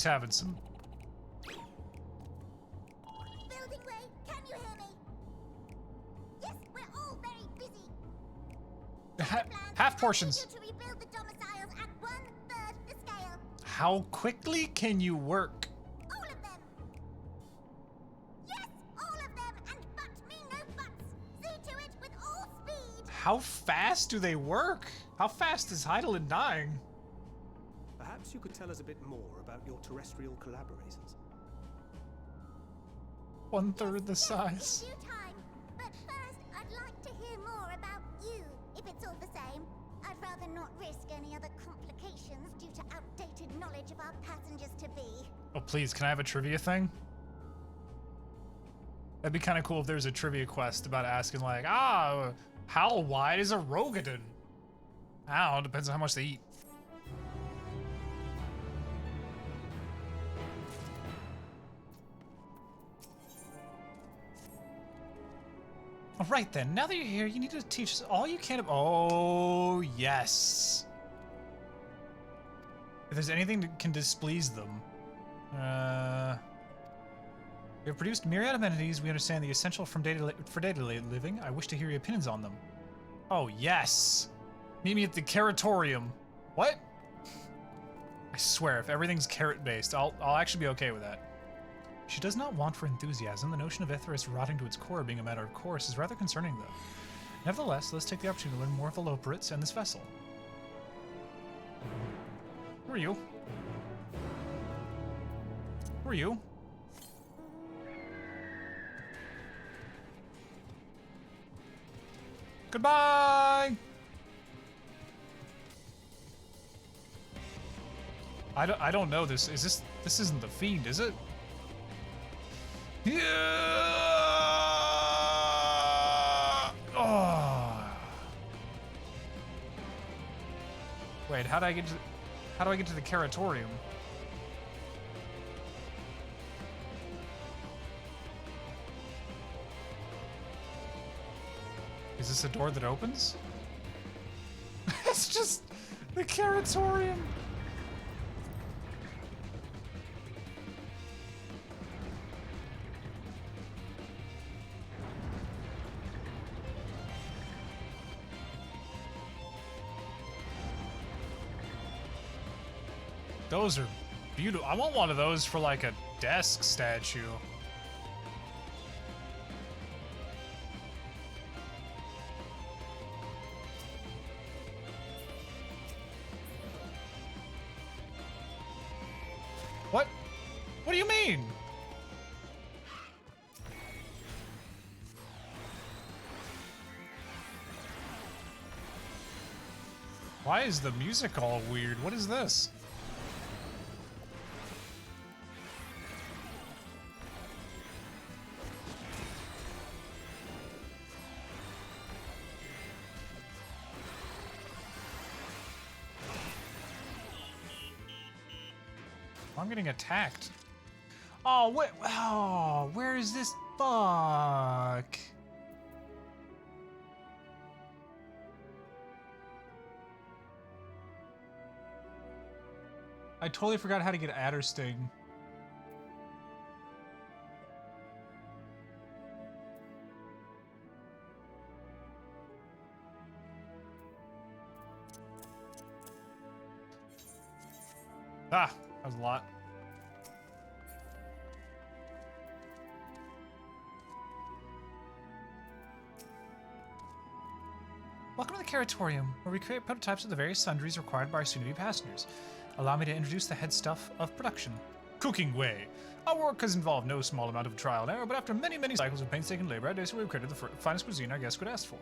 Speaker 1: having some.
Speaker 5: Building way, can you hear me? Yes, we're all very busy.
Speaker 1: Half portions.
Speaker 5: I need you to rebuild the domiciles at 1/3 the scale.
Speaker 1: How quickly can you work?
Speaker 5: All of them. Yes, all of them, and but me no buts. See to it with all speed.
Speaker 1: How fast do they work? How fast is Heidelin dying?
Speaker 4: Perhaps you could tell us a bit more about your terrestrial collaborators.
Speaker 1: 1/3 the
Speaker 5: Yes,
Speaker 1: size.
Speaker 5: in due time. But first, I'd like to hear more about you, if it's all the same. I'd rather not risk any other complications due to outdated knowledge of our passengers-to-be.
Speaker 1: Oh, please, can I have a trivia thing? That'd be kind of cool if there was a trivia quest about asking, like, how wide is a Rogadin? I don't know, depends on how much they eat. All right then, now that you're here, you need to teach us all you can. Oh, yes. If there's anything that can displease them. We have produced myriad amenities. We understand the essential for data living. I wish to hear your opinions on them. Oh, yes. Meet me at the Caratorium. What? I swear, if everything's carrot-based, I'll actually be okay with that. She does not want for enthusiasm. The notion of Aetheris rotting to its core being a matter of course is rather concerning, though. Nevertheless, let's take the opportunity to learn more of the Loporits and this vessel. Who are you? Who are you? Goodbye! I don't know this. This isn't the Fiend, is it? Yeah! Oh. Wait, how do I get to the Caratorium? Is this a door that opens? It's just the Caratorium. Those are beautiful. I want one of those for like a desk statue. What? What do you mean? Why is the music all weird? What is this? I'm getting attacked. Oh, wait. Oh, where is this? Fuck. I totally forgot how to get Adder Sting. Ah, that was a lot. Welcome to the Caratorium, where we create prototypes of the various sundries required by our soon-to-be passengers. Allow me to introduce the head stuff of production. Cooking Way. Our work has involved no small amount of trial and error, but after many, many cycles of painstaking labor, I basically we've created the finest cuisine our guests could ask for.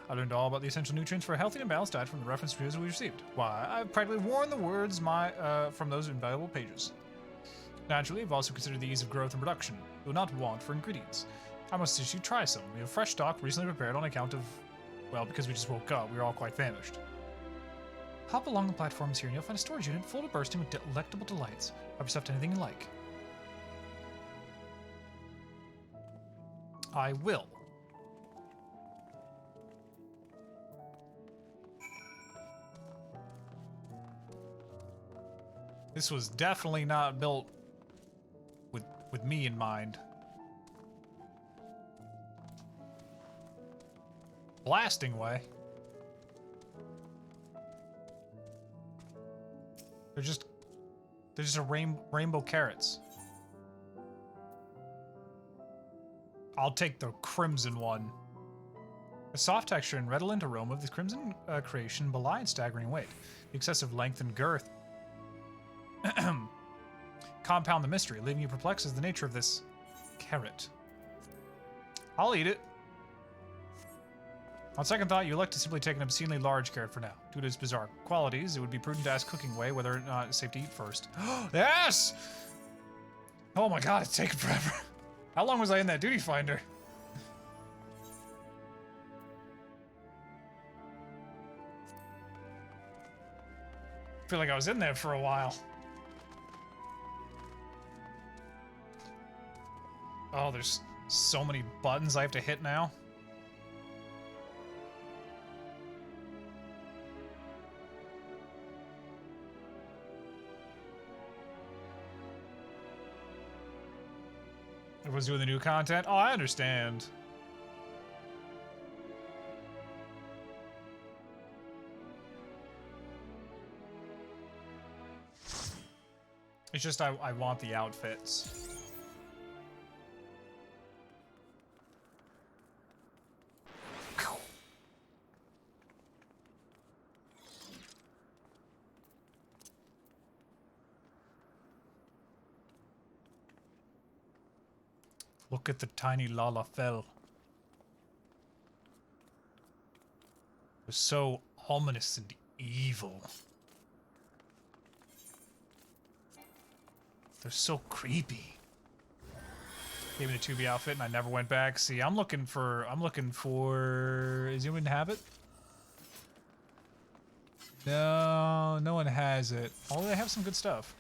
Speaker 1: I learned all about the essential nutrients for a healthy and balanced diet from the reference videos we received. Why, I've practically worn the words from those invaluable pages. Naturally, I've also considered the ease of growth and production. You will not want for ingredients. I must suggest you try some. We have fresh stock recently prepared on account of, well, because we just woke up. We were all quite famished. Hop along the platforms here and you'll find a storage unit full to bursting with delectable delights. Help yourself to anything you like. I will. This was definitely not built with me in mind. Blasting way. They're just a rainbow carrots. I'll take the crimson one. The soft texture and redolent aroma of this crimson creation belie its staggering weight. The excessive length and girth compound the mystery, leaving you perplexed as the nature of this carrot. I'll eat it. On second thought, you elect to simply take an obscenely large carrot for now. Due to its bizarre qualities, it would be prudent to ask Cooking Way whether or not it's safe to eat first. Yes! Oh my god, it's taking forever. How long was I in that duty finder? I feel like I was in there for a while. Oh, there's so many buttons I have to hit now. Everyone's doing the new content? Oh, I understand. It's just I want the outfits. Look at the tiny Lalafell. They're so ominous and evil. They're so creepy. Gave me the 2B outfit and I never went back. See, I'm looking for is anyone inhabit? No, no one has it. Although they have some good stuff.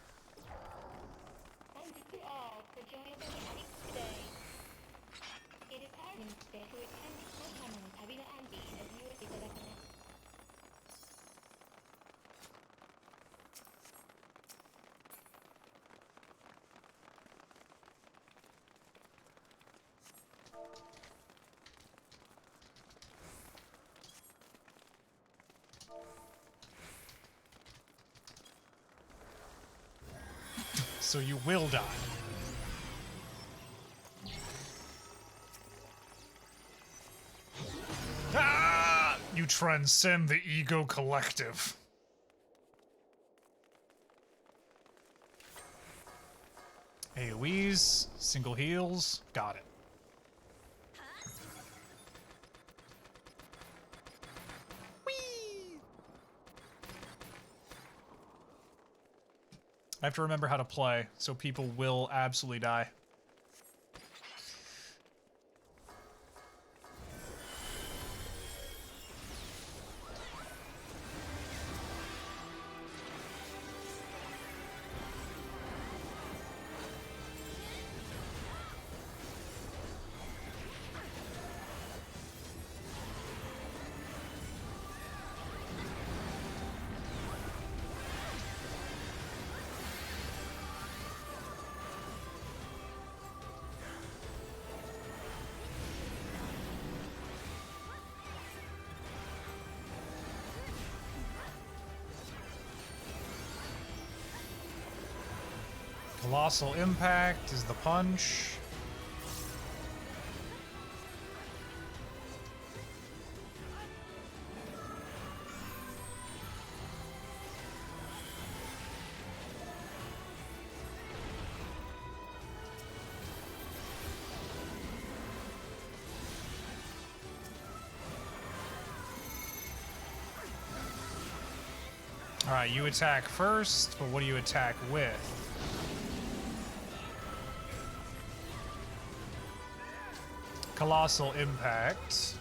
Speaker 1: So you will die. Ah! You transcend the ego collective. AoEs, single heals, got it. I have to remember how to play, so people will absolutely die. Colossal Impact is the punch. Alright, you attack first, but what do you attack with? Colossal Impact.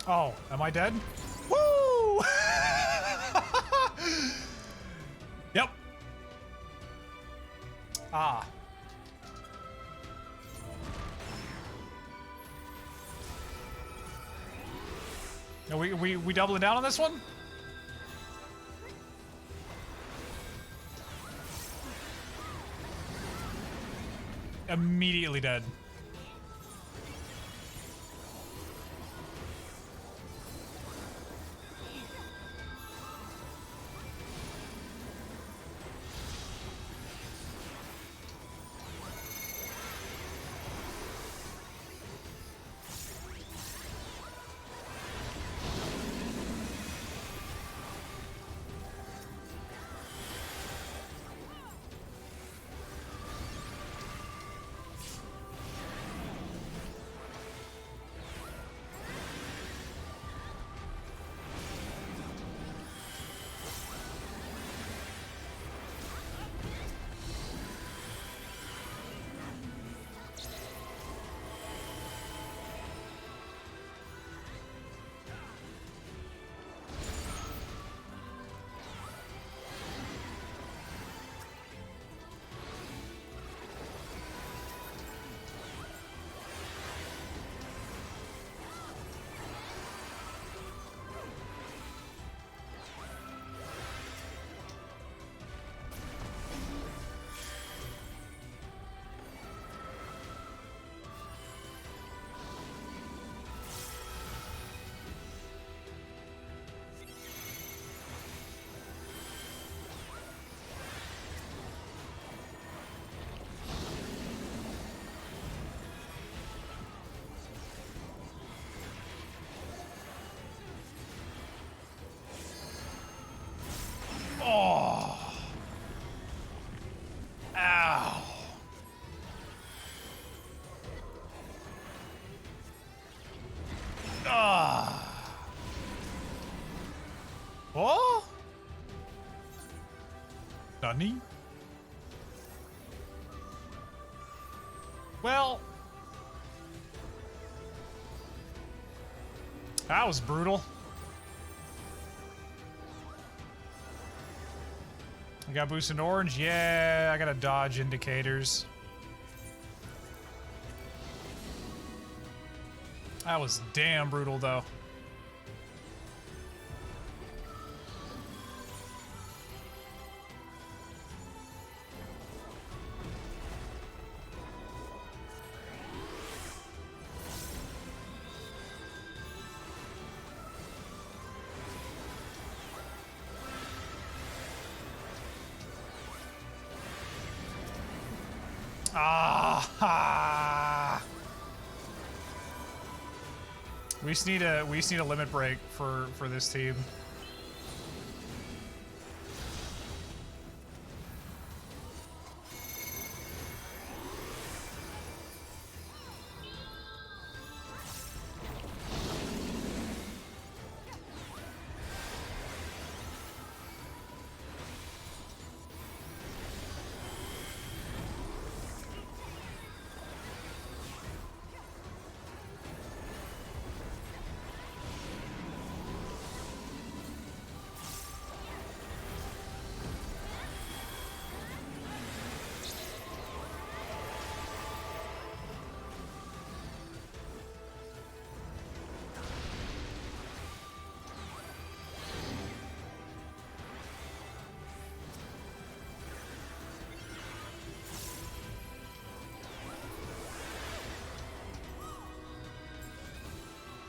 Speaker 1: Oh, am I dead? Woo! Yep. Ah. Are we doubling down on this one? Immediately dead. Oh. Ow. Ah. Oh. Nani? Well, that was brutal. I got boosted orange. Yeah, I gotta dodge indicators. That was damn brutal, though. Ah! We just need a limit break for this team.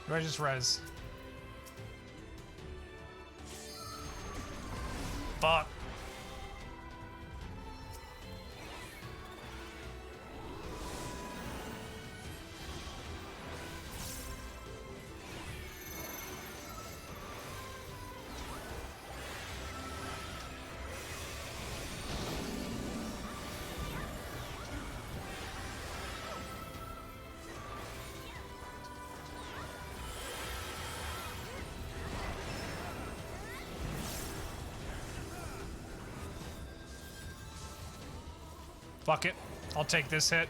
Speaker 1: Do I just res? Fuck. Fuck it. I'll take this hit.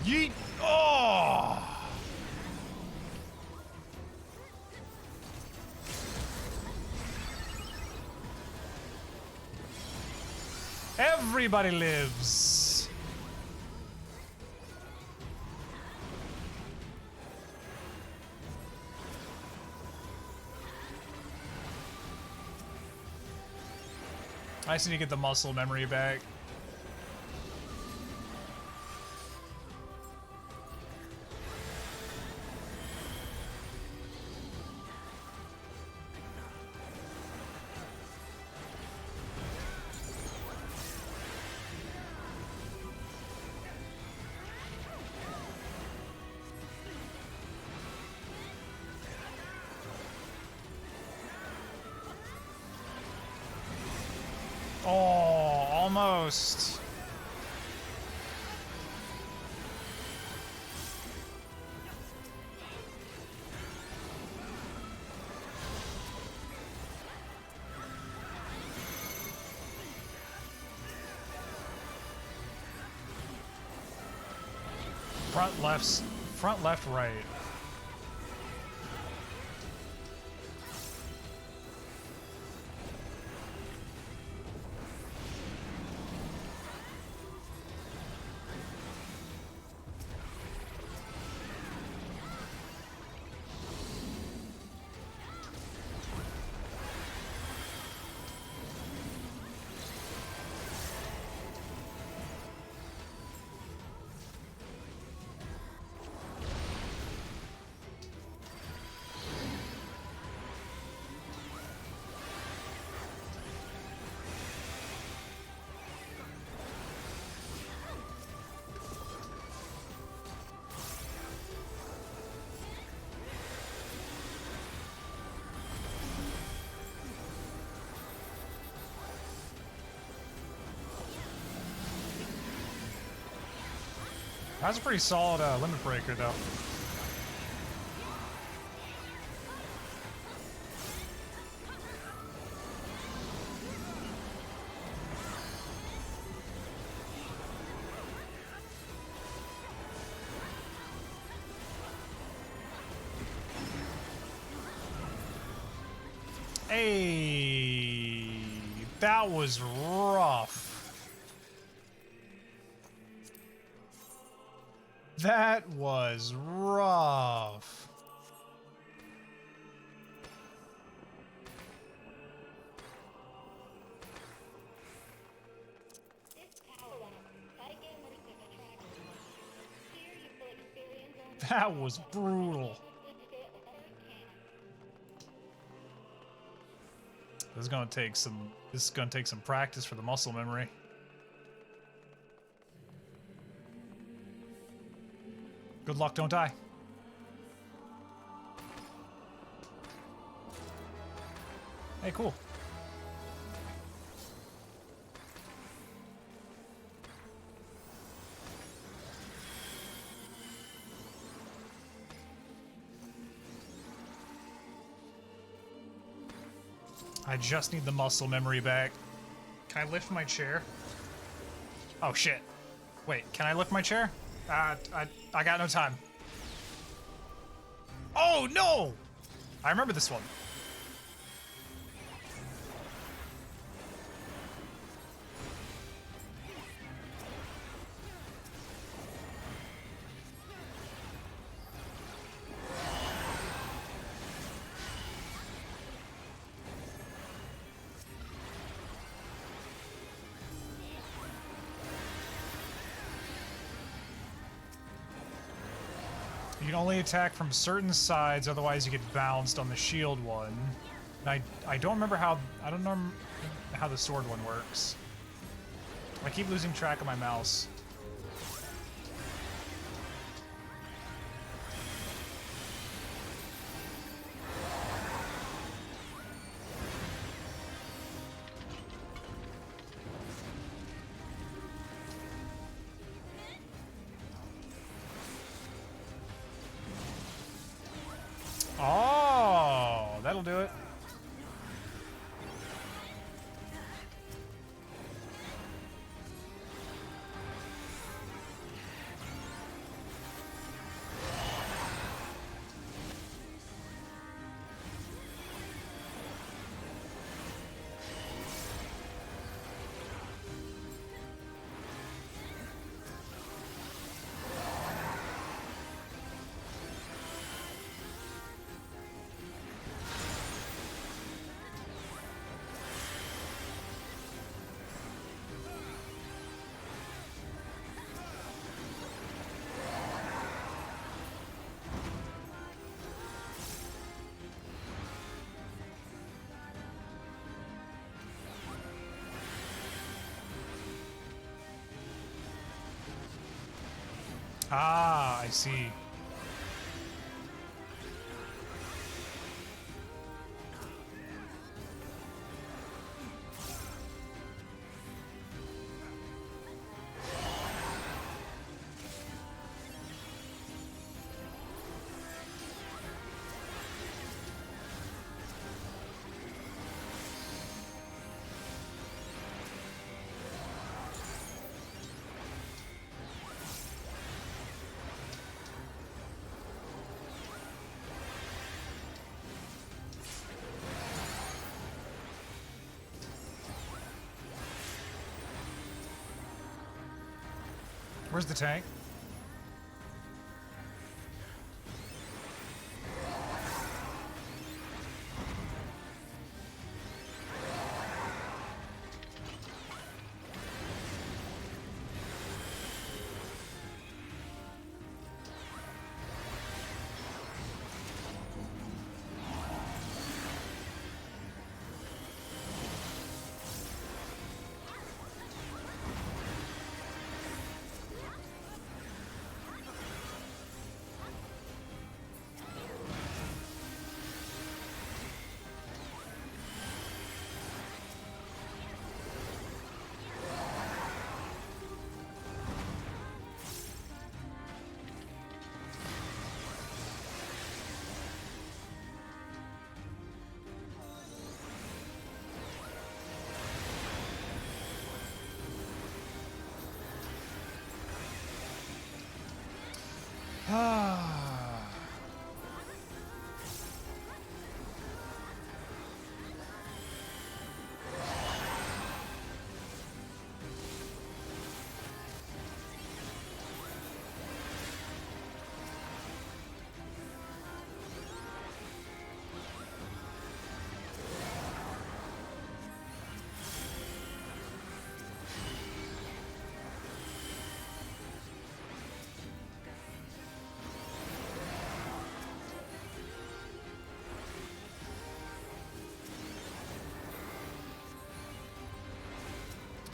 Speaker 1: Yeet! Oh! Everybody lives. I just need to get the muscle memory back. Oh, almost. Front left, right. That's a pretty solid limit breaker, though. Hey, that was rough. That was rough. That was brutal. This is gonna take some practice for the muscle memory. Good luck, don't die. Hey, cool. I just need the muscle memory back. Can I lift my chair? Oh shit. Wait, can I lift my chair? I got no time. Oh no! I remember this one. You can only attack from certain sides, otherwise you get bounced on the shield one. And I don't remember how the sword one works. I keep losing track of my mouse. Oh, that'll do it. Ah, I see. Where's the tank?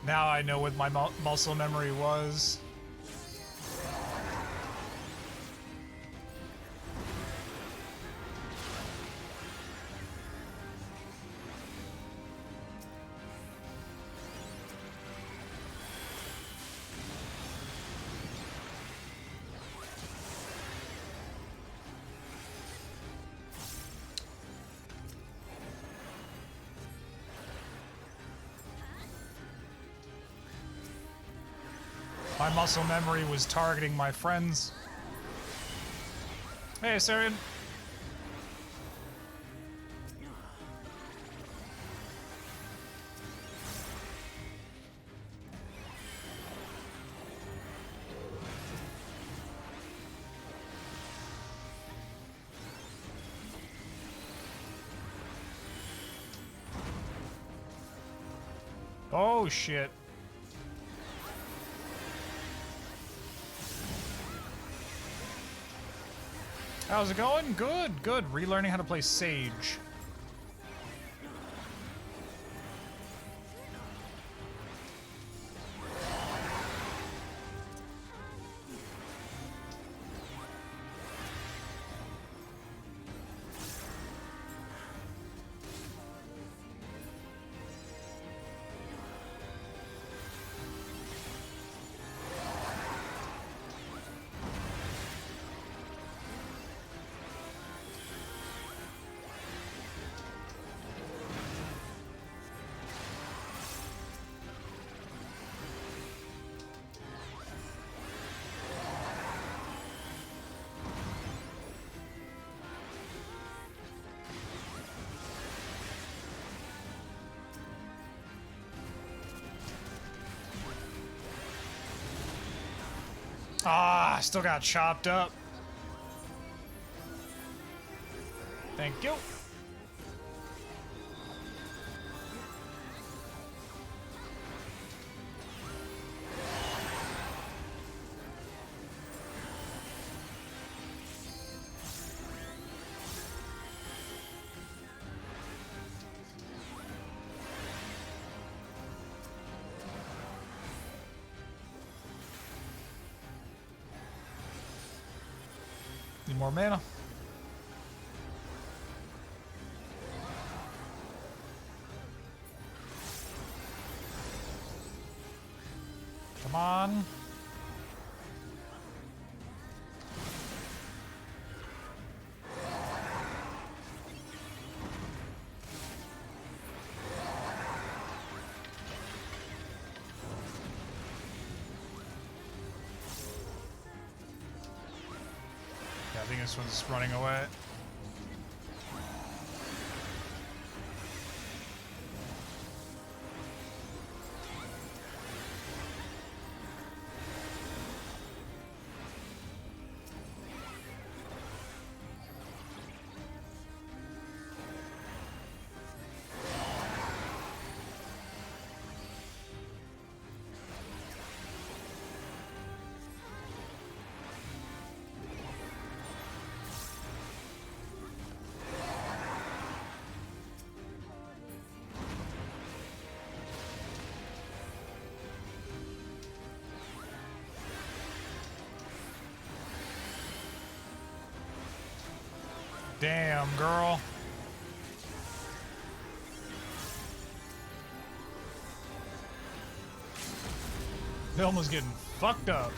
Speaker 1: Now I know what my muscle memory was. My muscle memory was targeting my friends. Hey, Sarian. Oh, shit. How's it going? Good, good. Relearning how to play Sage. Ah, I still got chopped up. Thank you. Need more mana. Come on. Yeah, I think this one's running away. Damn, girl. Vilma's getting fucked up.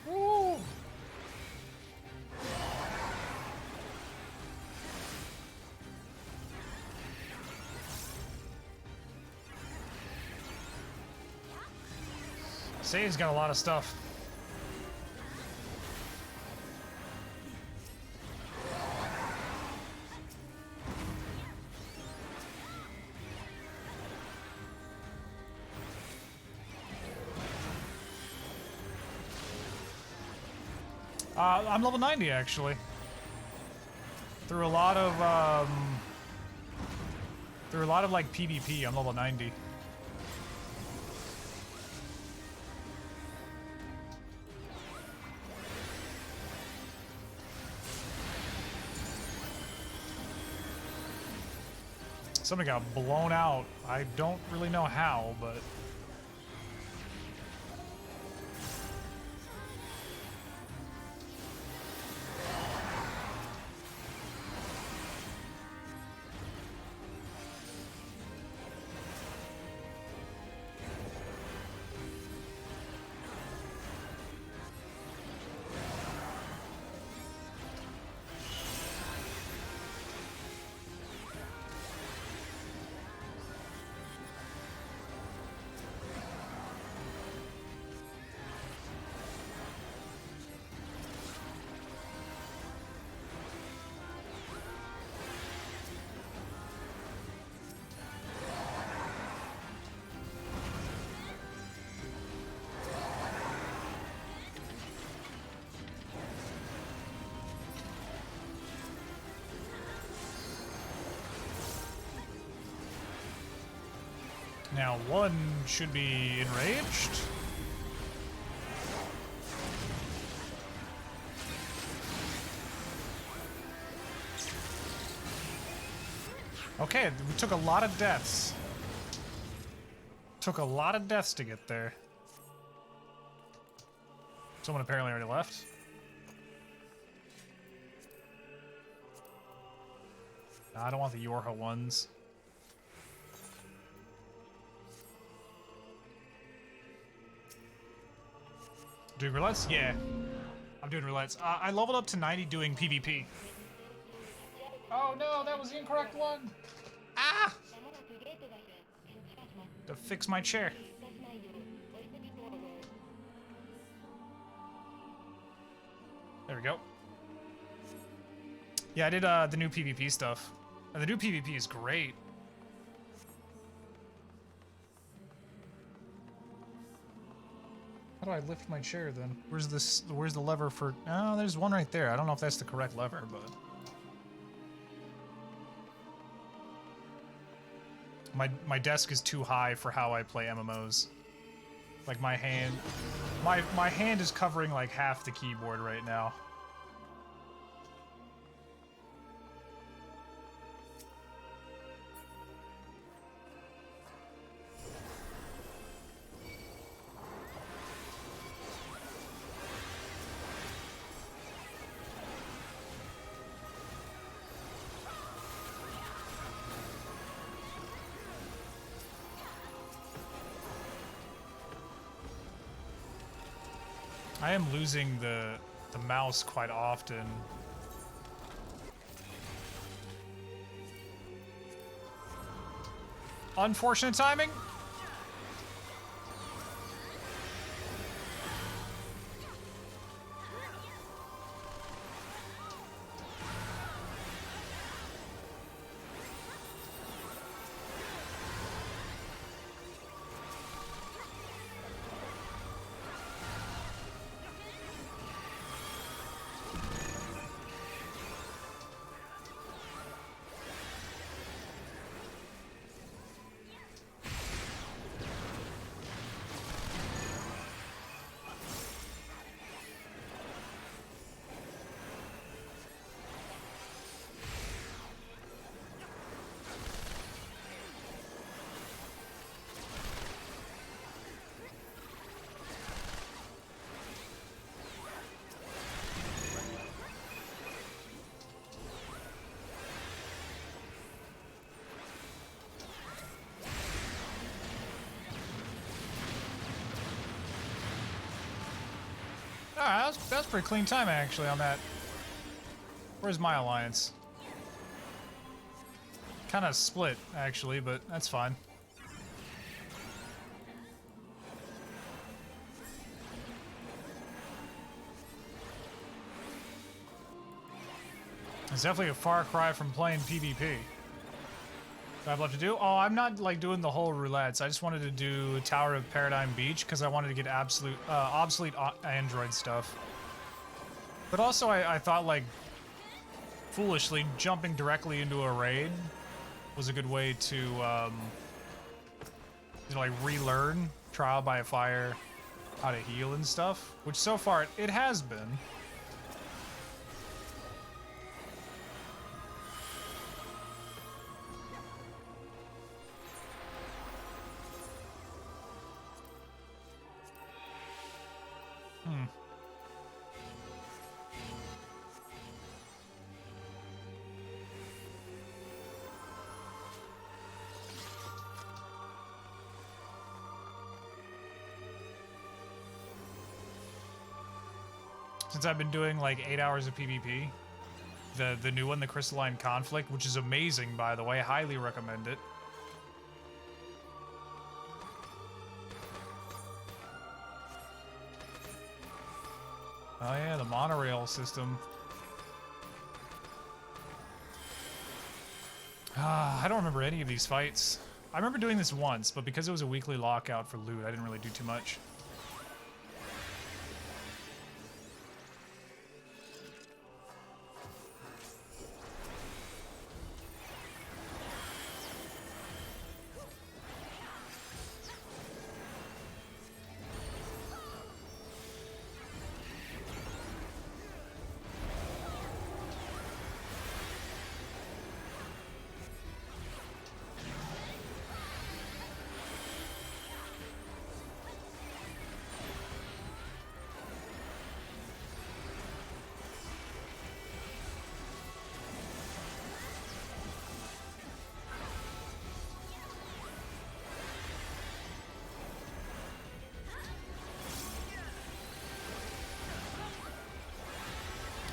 Speaker 1: Woo. Sage's got a lot of stuff. I'm level 90 actually. Through a lot of like PvP, I'm level 90. Somebody got blown out. I don't really know how, but Now one should be enraged. Okay, we took a lot of deaths. Took a lot of deaths to get there. Someone apparently already left. No, I don't want the Yorha ones. Doing roulettes? Yeah. I'm doing roulettes. I leveled up to 90 doing PvP. Oh no, that was the incorrect one! Ah! To fix my chair. There we go. Yeah, I did the new PvP stuff. And the new PvP is great. How do I lift my chair then? Where's this? Where's the lever for? Oh, there's one right there. I don't know if that's the correct lever, but my desk is too high for how I play MMOs. Like my hand is covering like half the keyboard right now. I am losing the mouse quite often. Unfortunate timing. Alright, that was pretty clean time actually on that. Where's my alliance? Kind of split actually, but that's fine. It's definitely a far cry from playing PvP. What I've left to do? Oh, I'm not like doing the whole roulettes. I just wanted to do Tower of Paradigm Beach because I wanted to get obsolete Android stuff. But also I thought like foolishly jumping directly into a raid was a good way to you know, like relearn Trial by Fire, how to heal and stuff, which so far it has been. Since I've been doing like 8 hours of PvP, the new one, the Crystalline Conflict, which is amazing by the way, I highly recommend it. Oh yeah, the monorail system. I don't remember any of these fights. I remember doing this once, but because it was a weekly lockout for loot, I didn't really do too much.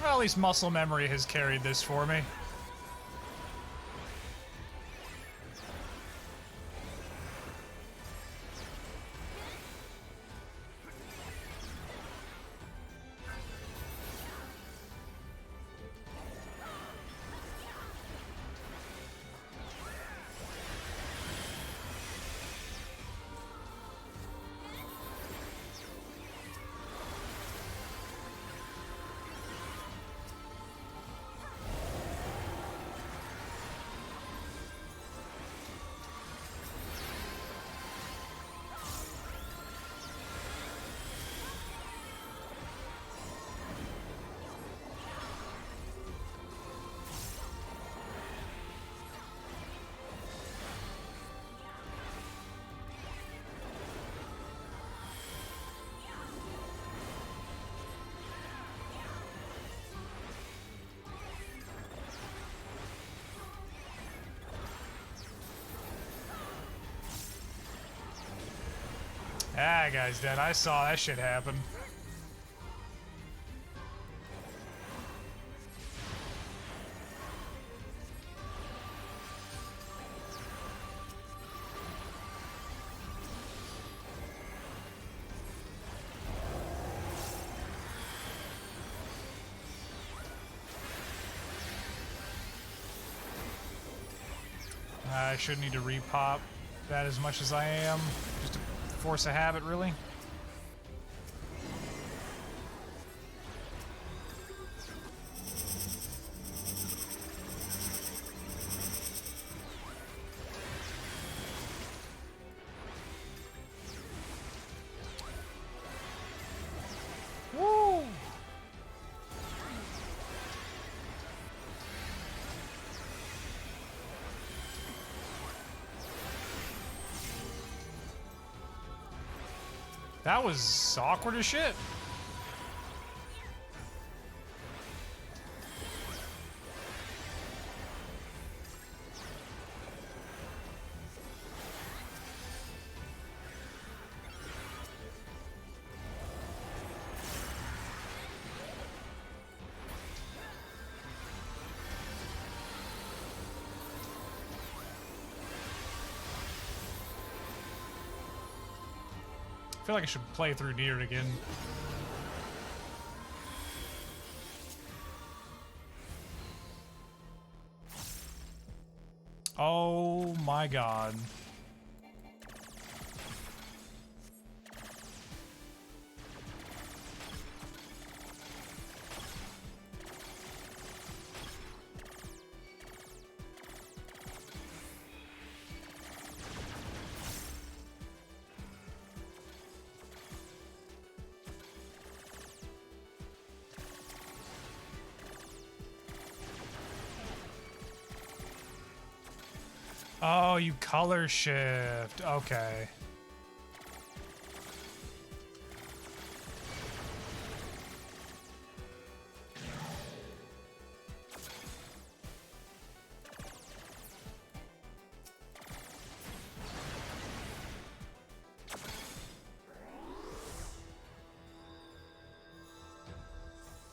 Speaker 1: Well, at least muscle memory has carried this for me. Ah, guy's dead. I saw that shit happen. I shouldn't need to repop that as much as I am. Just to force a habit, really. Woo! That was awkward as shit. I feel like I should play through Nier again. Oh my god. Oh, you color shift. Okay.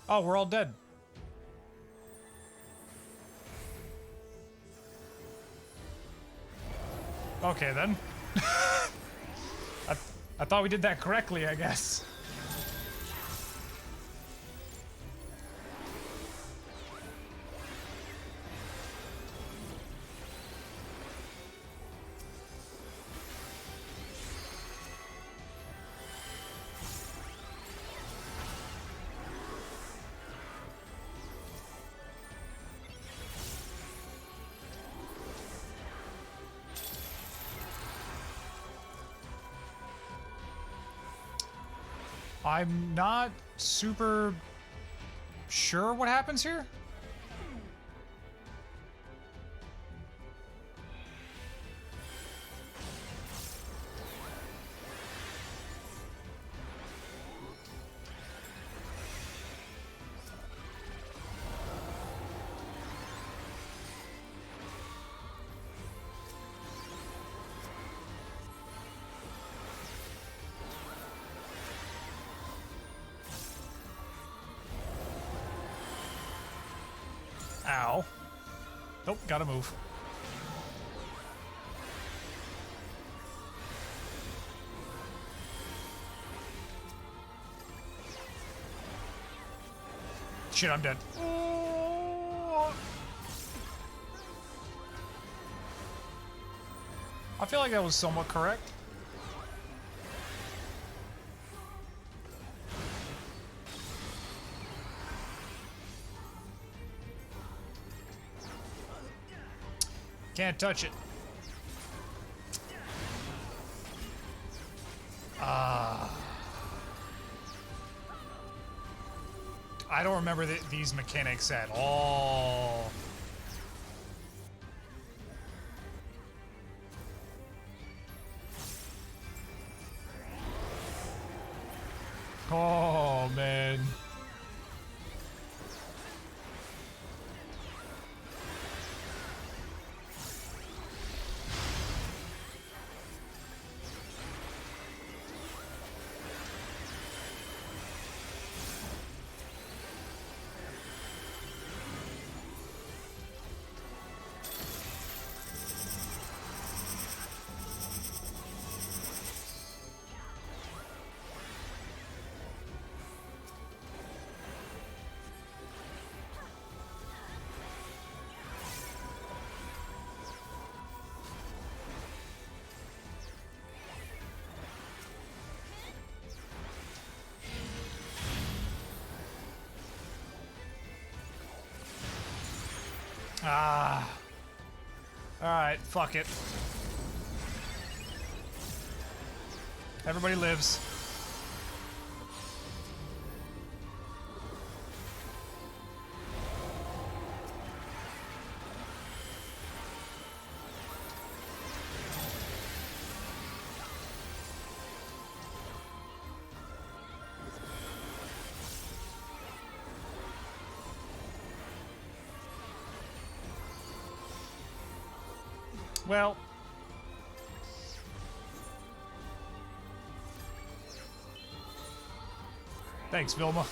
Speaker 1: Oh, we're all dead. Okay, then. I thought we did that correctly, I guess. I'm not super sure what happens here. Ow. Nope, gotta move. Shit, I'm dead. Oh. I feel like that was somewhat correct. Can't touch it. I don't remember these mechanics at all. Oh, man. Ah. Alright, fuck it. Everybody lives. Well, thanks, Vilma.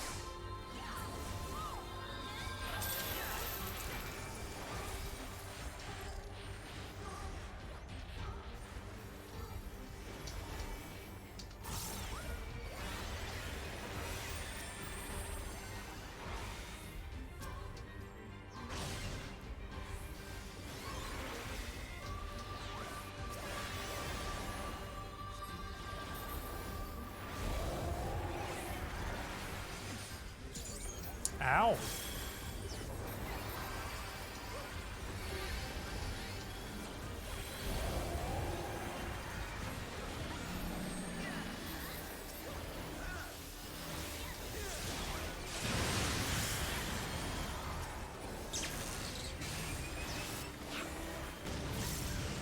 Speaker 1: Ow.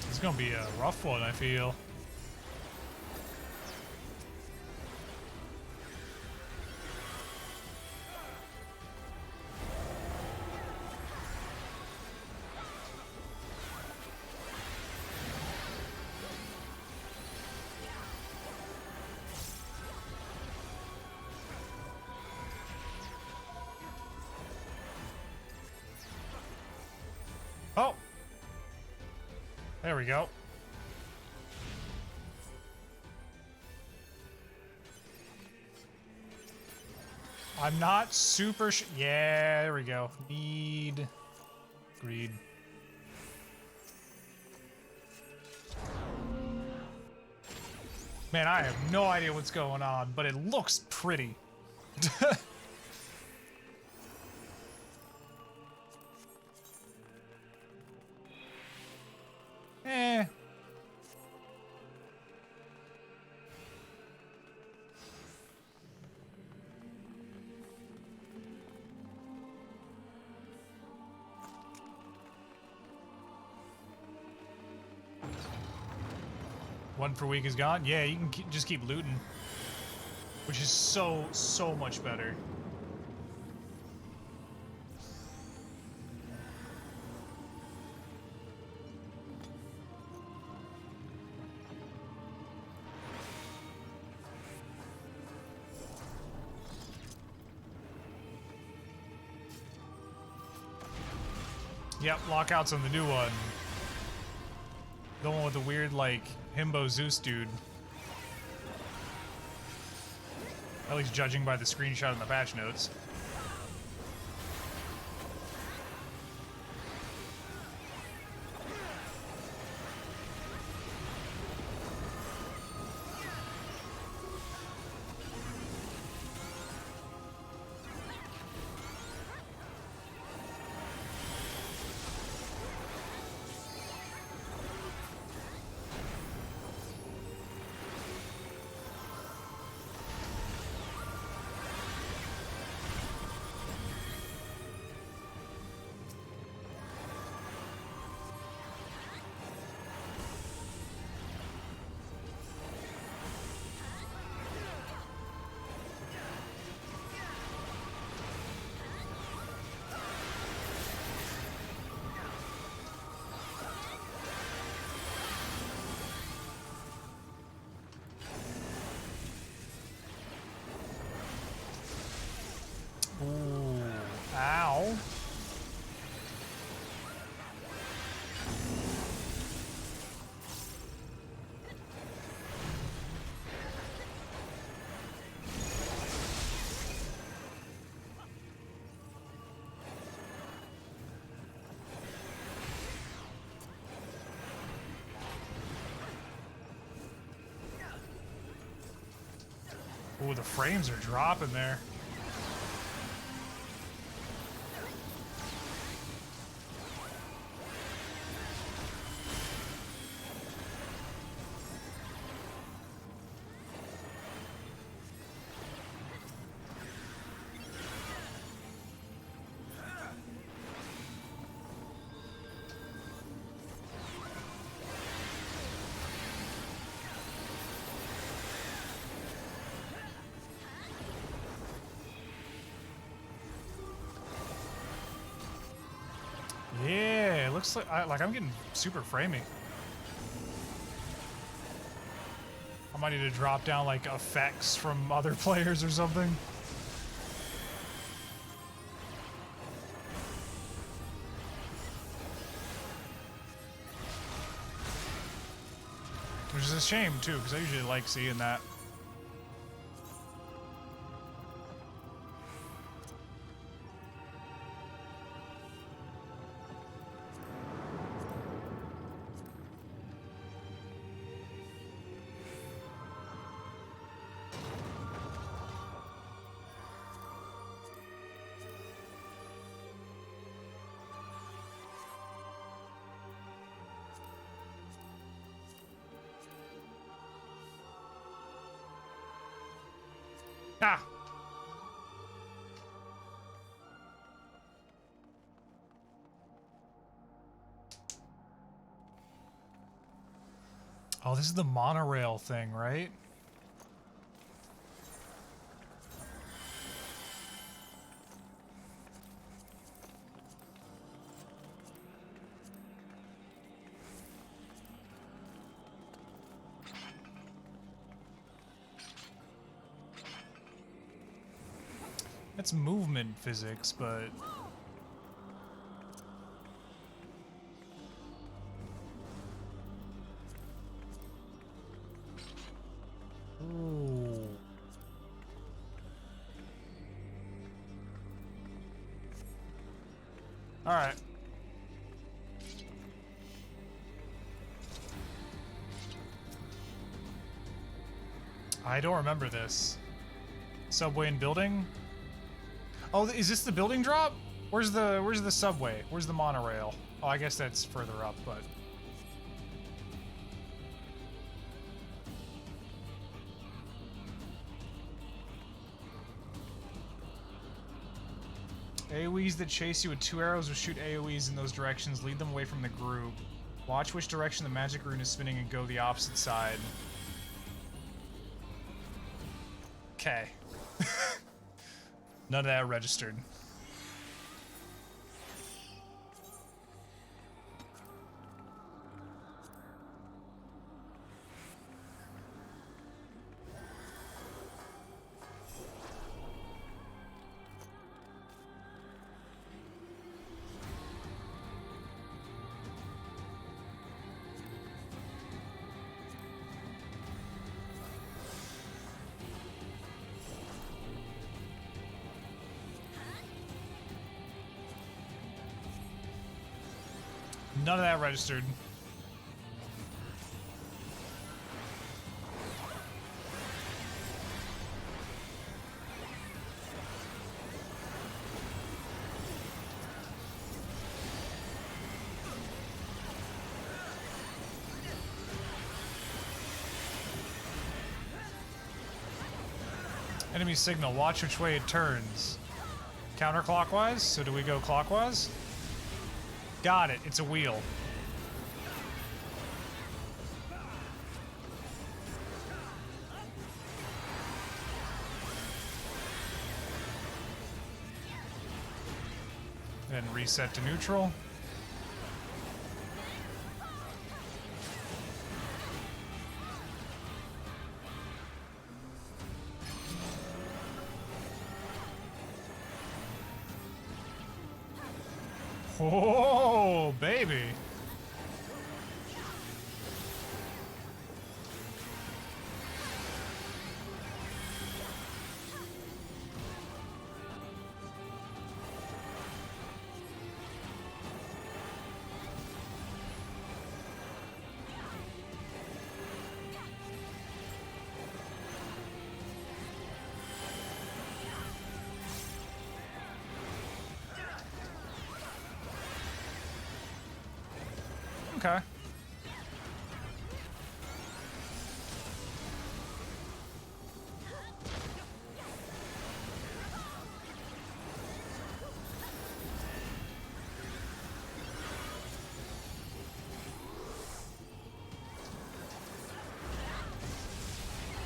Speaker 1: It's gonna be a rough one, I feel. Oh! There we go. I'm not super yeah, there we go. Need... Greed. Man, I have no idea what's going on, but it looks pretty. Eh. One per week is gone? Yeah, you can just keep looting. Which is so much better. Yep, lockouts on the new one. The one with the weird, like, himbo Zeus dude. At least judging by the screenshot in the patch notes. Ooh, ow. Ooh, the frames are dropping there. Yeah, it looks like I'm getting super framey. I might need to drop down like effects from other players or something. Which is a shame too, because I usually like seeing that. Ah! Oh, this is the monorail thing, right? That's movement physics, but... Ooh. All right. I don't remember this. Subway and building? Oh, is this the building drop? Where's the subway? Where's the monorail? Oh, I guess that's further up, but... AoEs that chase you with 2 arrows will shoot AoEs in those directions, lead them away from the group. Watch which direction the magic rune is spinning and go the opposite side. Okay. None of that registered. None of that registered. Enemy signal, watch which way it turns. Counterclockwise? So do we go clockwise? Got it, it's a wheel. Then reset to neutral. Oh, baby. Okay.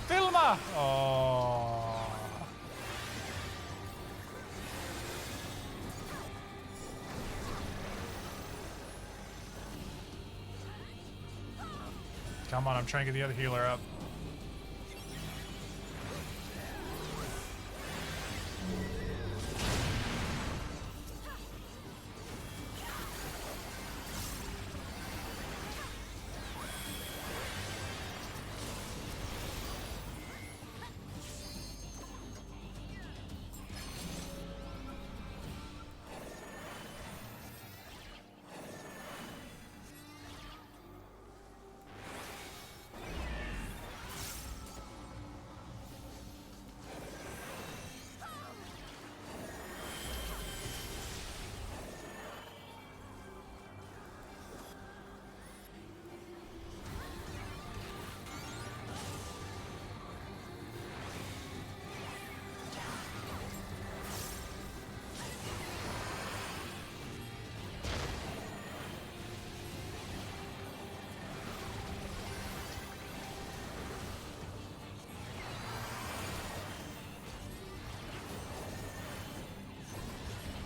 Speaker 1: Filma! Oh. Come on, I'm trying to get the other healer up.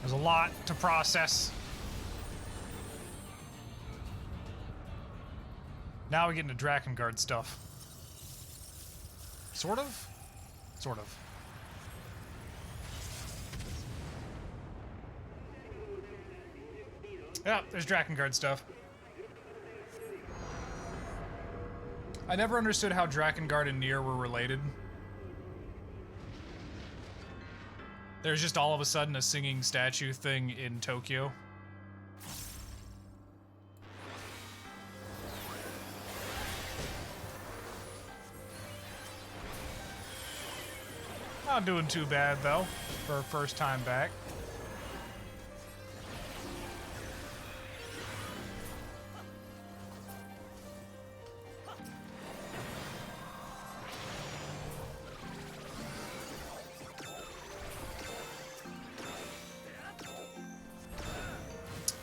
Speaker 1: There's a lot to process. Now we get into Drakengard stuff. Sort of? Sort of. Yeah, there's Drakengard stuff. I never understood how Drakengard and Nier were related. There's just all of a sudden a singing statue thing in Tokyo. Not doing too bad though, for a first time back.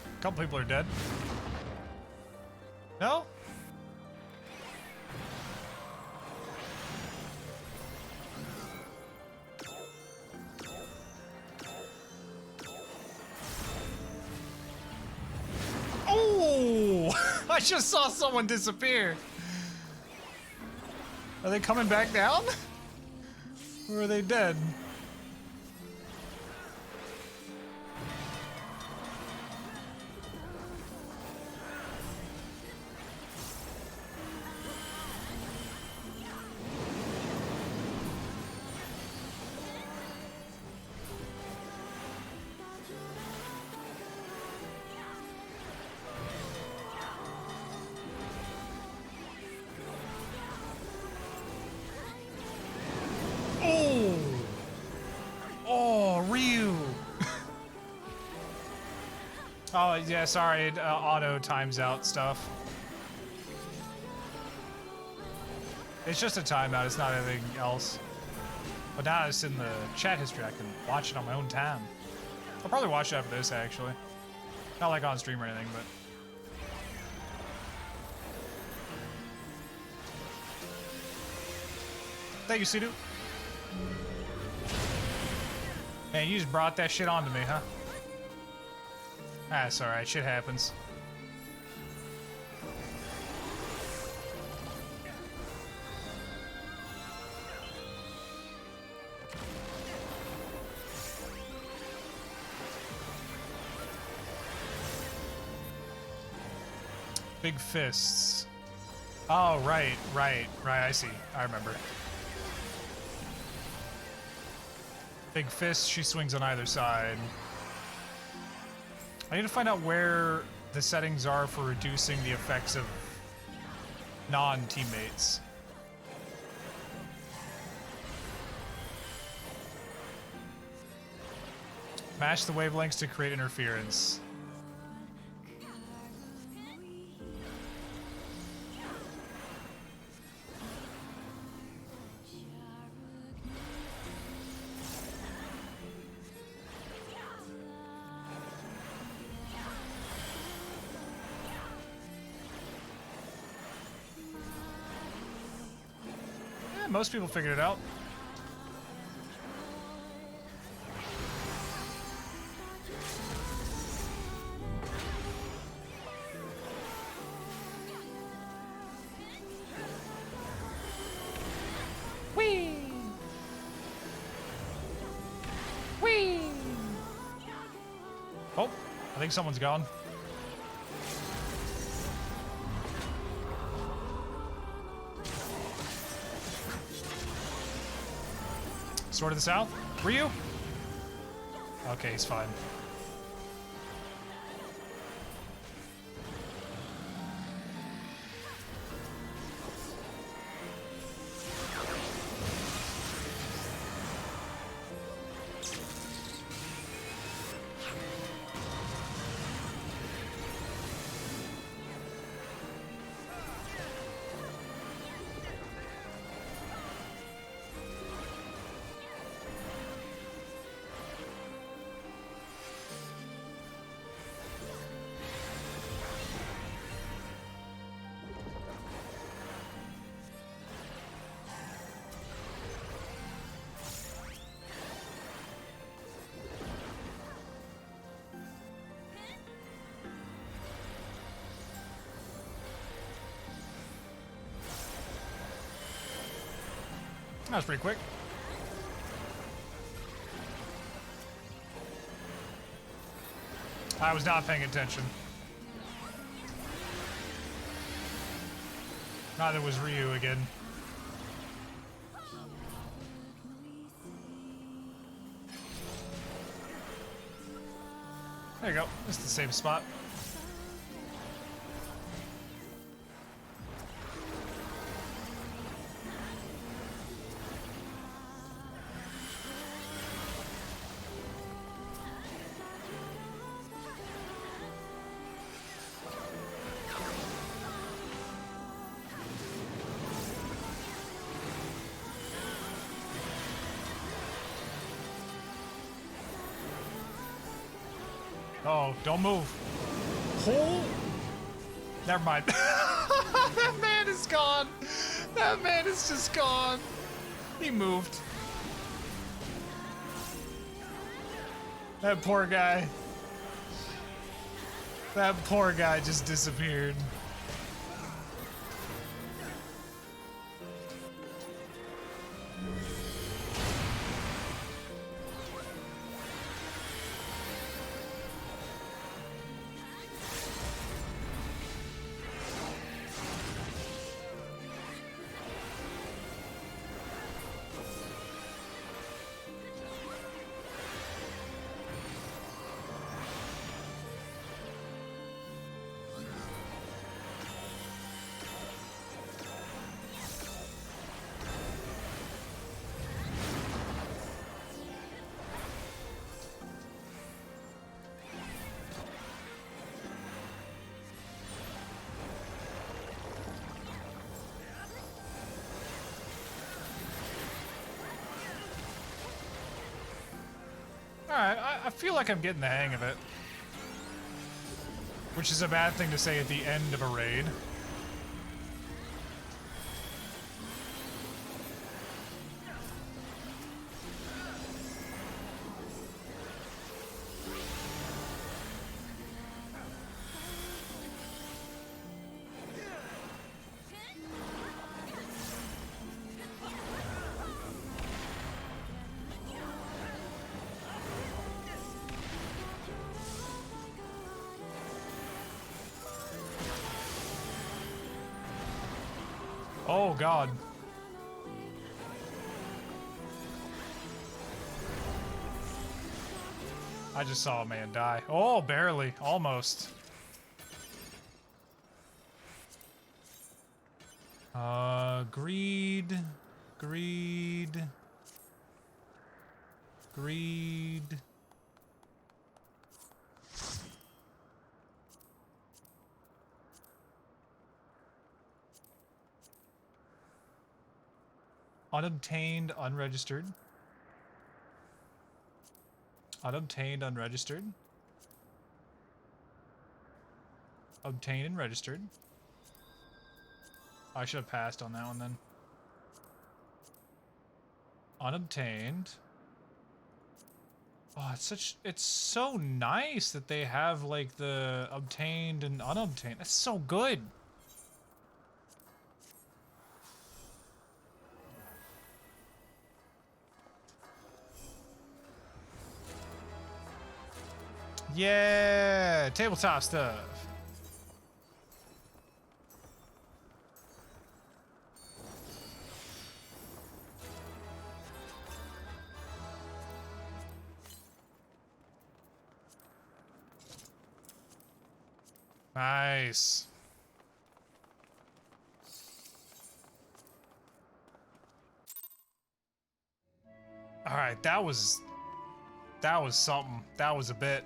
Speaker 1: A couple people are dead. No? Oh! I just saw someone disappear. Are they coming back down? Or are they dead? Oh, yeah, sorry, it auto times out stuff. It's just a timeout, it's not anything else. But now it's in the chat history, I can watch it on my own time. I'll probably watch it after this, actually. Not like on stream or anything, but... Thank you, Sidu. Man, you just brought that shit onto me, huh? Ah, it's alright, shit happens. Big fists. Oh, right, I see. I remember. Big fist, she swings on either side. I need to find out where the settings are for reducing the effects of non-teammates. Match the wavelengths to create interference. Most people figured it out. Whee! Whee! Oh, I think someone's gone. Sword of the South? Ryu? Okay, he's fine. That was pretty quick. I was not paying attention. Neither was Ryu again. There you go. It's the same spot. Oh, don't move. Oh! Never mind. That man is gone. That man is just gone. He moved. That poor guy. That poor guy just disappeared. I feel like I'm getting the hang of it. Which is a bad thing to say at the end of a raid. Oh god. I just saw a man die. Oh, barely. Almost. Greed. Greed. Greed. Unobtained, unregistered. Unobtained, unregistered. Obtained and registered. I should have passed on that one then. Unobtained. Oh, it's so nice that they have like the obtained and unobtained. That's so good. Yeah, tabletop stuff. Nice. All right, that was something. That was a bit.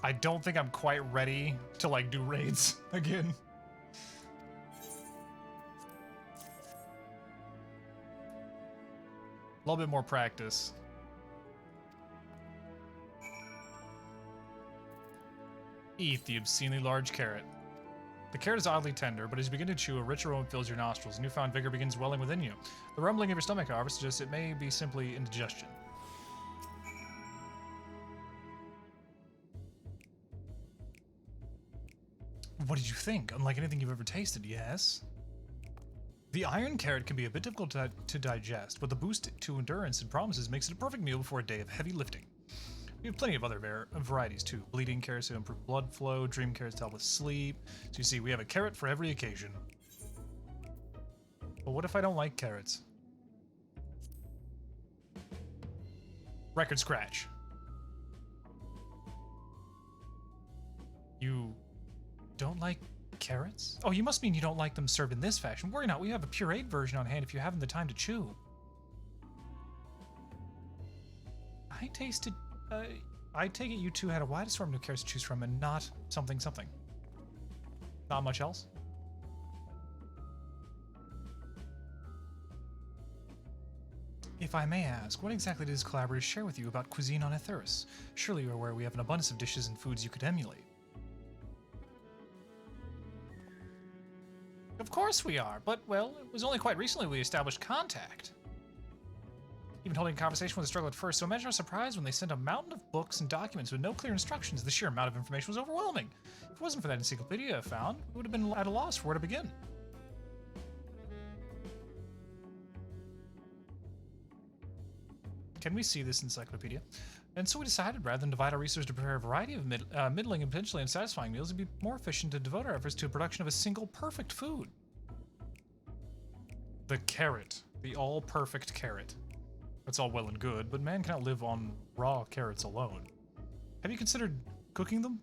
Speaker 1: I don't think I'm quite ready to like do raids again. A little bit more practice. Eat the obscenely large carrot. The carrot is oddly tender, but as you begin to chew, a rich aroma fills your nostrils. Newfound vigor begins welling within you. The rumbling of your stomach, however, suggests it may be simply indigestion. What did you think? Unlike anything you've ever tasted, yes? The iron carrot can be a bit difficult to digest, but the boost to endurance it promises makes it a perfect meal before a day of heavy lifting. We have plenty of other varieties too. Bleeding carrots to improve blood flow, dream carrots to help with sleep. So you see, we have a carrot for every occasion. But what if I don't like carrots? Record scratch. You don't like carrots? Oh, you must mean you don't like them served in this fashion. Worry not, we have a pureed version on hand if you haven't the time to chew. I tasted... I take it you two had a wide assortment of carrots to choose from and not something something. Not much else? If I may ask, what exactly did his collaborators share with you about cuisine on Aetheris? Surely you're aware we have an abundance of dishes and foods you could emulate. Of course we are, but, well, it was only quite recently we established contact. Even holding a conversation was a struggle at first, so imagine our surprise when they sent a mountain of books and documents with no clear instructions. The sheer amount of information was overwhelming. If it wasn't for that encyclopedia I found, we would have been at a loss for where to begin. Can we see this encyclopedia? And so we decided, rather than divide our resources to prepare a variety of middling and potentially unsatisfying meals, it'd be more efficient to devote our efforts to the production of a single perfect food. The carrot. The all-perfect carrot. That's all well and good, but man cannot live on raw carrots alone. Have you considered cooking them?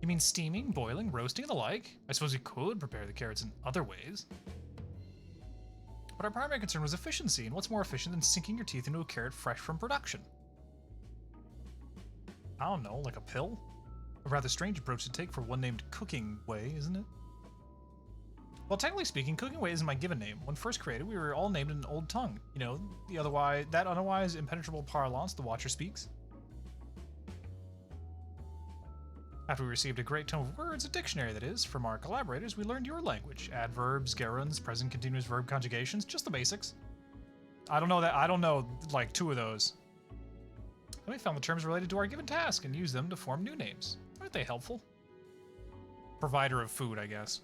Speaker 1: You mean steaming, boiling, roasting, and the like? I suppose you could prepare the carrots in other ways. But our primary concern was efficiency, and what's more efficient than sinking your teeth into a carrot fresh from production? I don't know, like a pill? A rather strange approach to take for one named cooking way, isn't it? Well, technically speaking, Cooking Away isn't my given name. When first created, we were all named in Old Tongue. You know, that otherwise impenetrable parlance the Watcher speaks. After we received a great tome of words, a dictionary that is, from our collaborators, we learned your language. Adverbs, gerunds, present continuous verb conjugations, just the basics. I don't know, like, 2 of those. Then we found the terms related to our given task and used them to form new names. Aren't they helpful? Provider of food, I guess.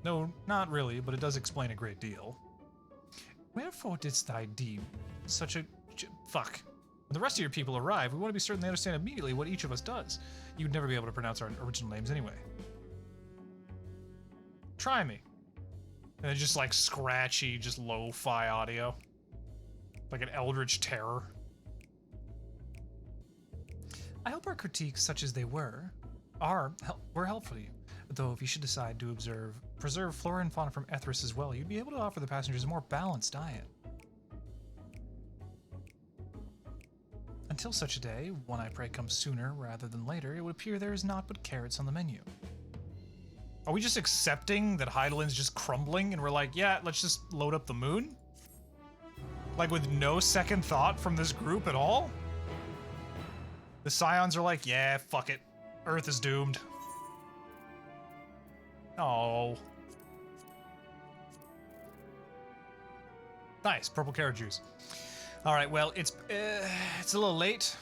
Speaker 1: No, not really, but it does explain a great deal. Wherefore didst thou deem such a... Fuck. When the rest of your people arrive, we want to be certain they understand immediately what each of us does. You'd never be able to pronounce our original names anyway. Try me. And it's just like scratchy, just lo-fi audio. Like an eldritch terror. I hope our critiques, such as they were helpful to you. Though if you should decide to preserve flora and fauna from Ethris as well, you'd be able to offer the passengers a more balanced diet. Until such a day, one I pray comes sooner rather than later, it would appear there is naught but carrots on the menu. Are we just accepting that Heidelin's just crumbling and we're like, yeah, let's just load up the moon? Like with no second thought from this group at all? The Scions are like, yeah, fuck it. Earth is doomed. Oh. Nice, purple carrot juice. All right, well, it's a little late.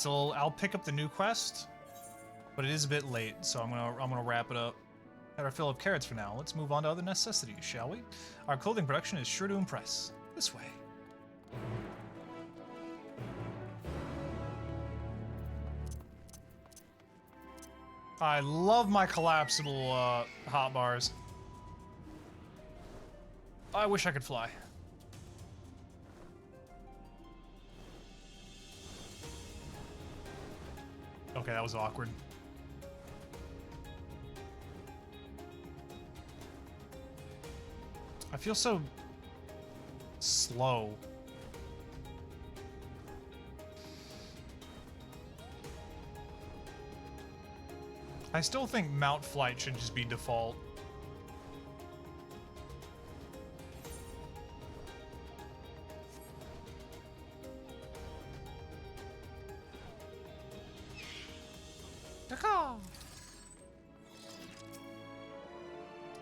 Speaker 1: I'll pick up the new quest, but it is a bit late, so I'm gonna wrap it up. Had our fill of carrots for now. Let's move on to other necessities, shall we? Our clothing production is sure to impress. This way. I love my collapsible hot bars. I wish I could fly. Okay, that was awkward. I feel so slow. I still think mount flight should just be default.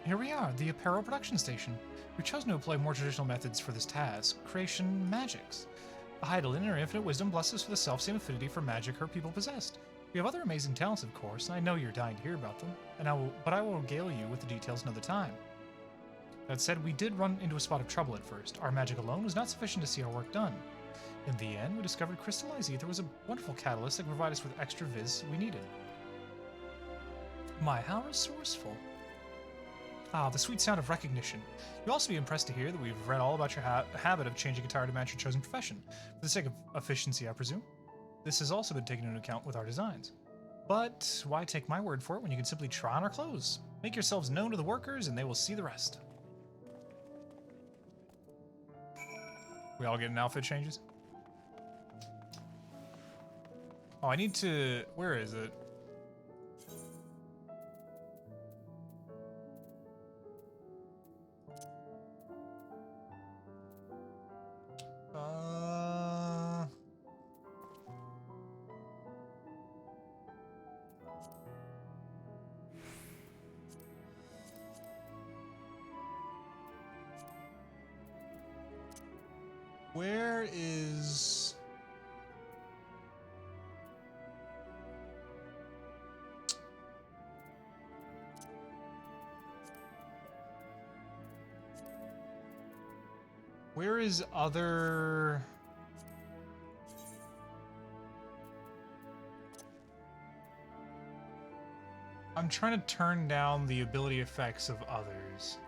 Speaker 1: Here we are, the apparel production station. We chose to employ more traditional methods for this task, creation magics. Heidelin, in her infinite wisdom, blesses us with the self-same affinity for magic her people possessed. We have other amazing talents, of course, and I know you're dying to hear about them, but I will regale you with the details another time. That said, we did run into a spot of trouble at first. Our magic alone was not sufficient to see our work done. In the end, we discovered crystallized ether was a wonderful catalyst that could provide us with extra viz we needed. My, how resourceful. Ah, the sweet sound of recognition. You'll also be impressed to hear that we've read all about your habit of changing attire to match your chosen profession, for the sake of efficiency, I presume. This has also been taken into account with our designs. But why take my word for it when you can simply try on our clothes? Make yourselves known to the workers and they will see the rest. We all getting outfit changes? Oh, I need to... Where is it? Where is... Where is other... I'm trying to turn down the ability effects of others.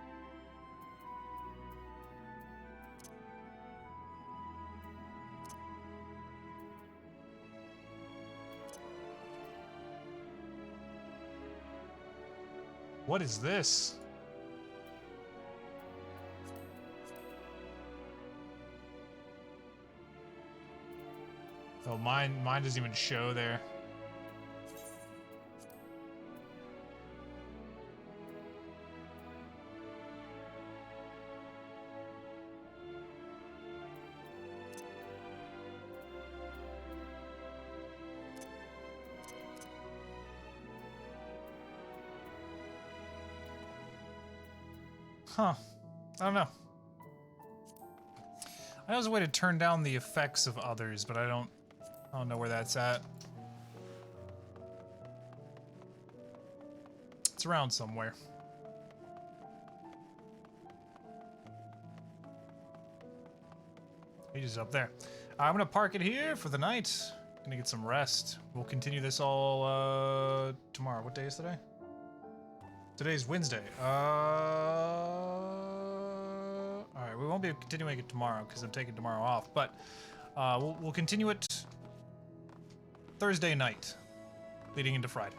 Speaker 1: What is this? Oh, mine doesn't even show there. Huh. I don't know. I know there's a way to turn down the effects of others, but I don't know where that's at. It's around somewhere. He's up there. I'm gonna park it here for the night. Gonna get some rest. We'll continue this all tomorrow. What day is today? Today's Wednesday. Alright, we won't be continuing it tomorrow because I'm taking tomorrow off, but we'll continue it Thursday night, leading into Friday.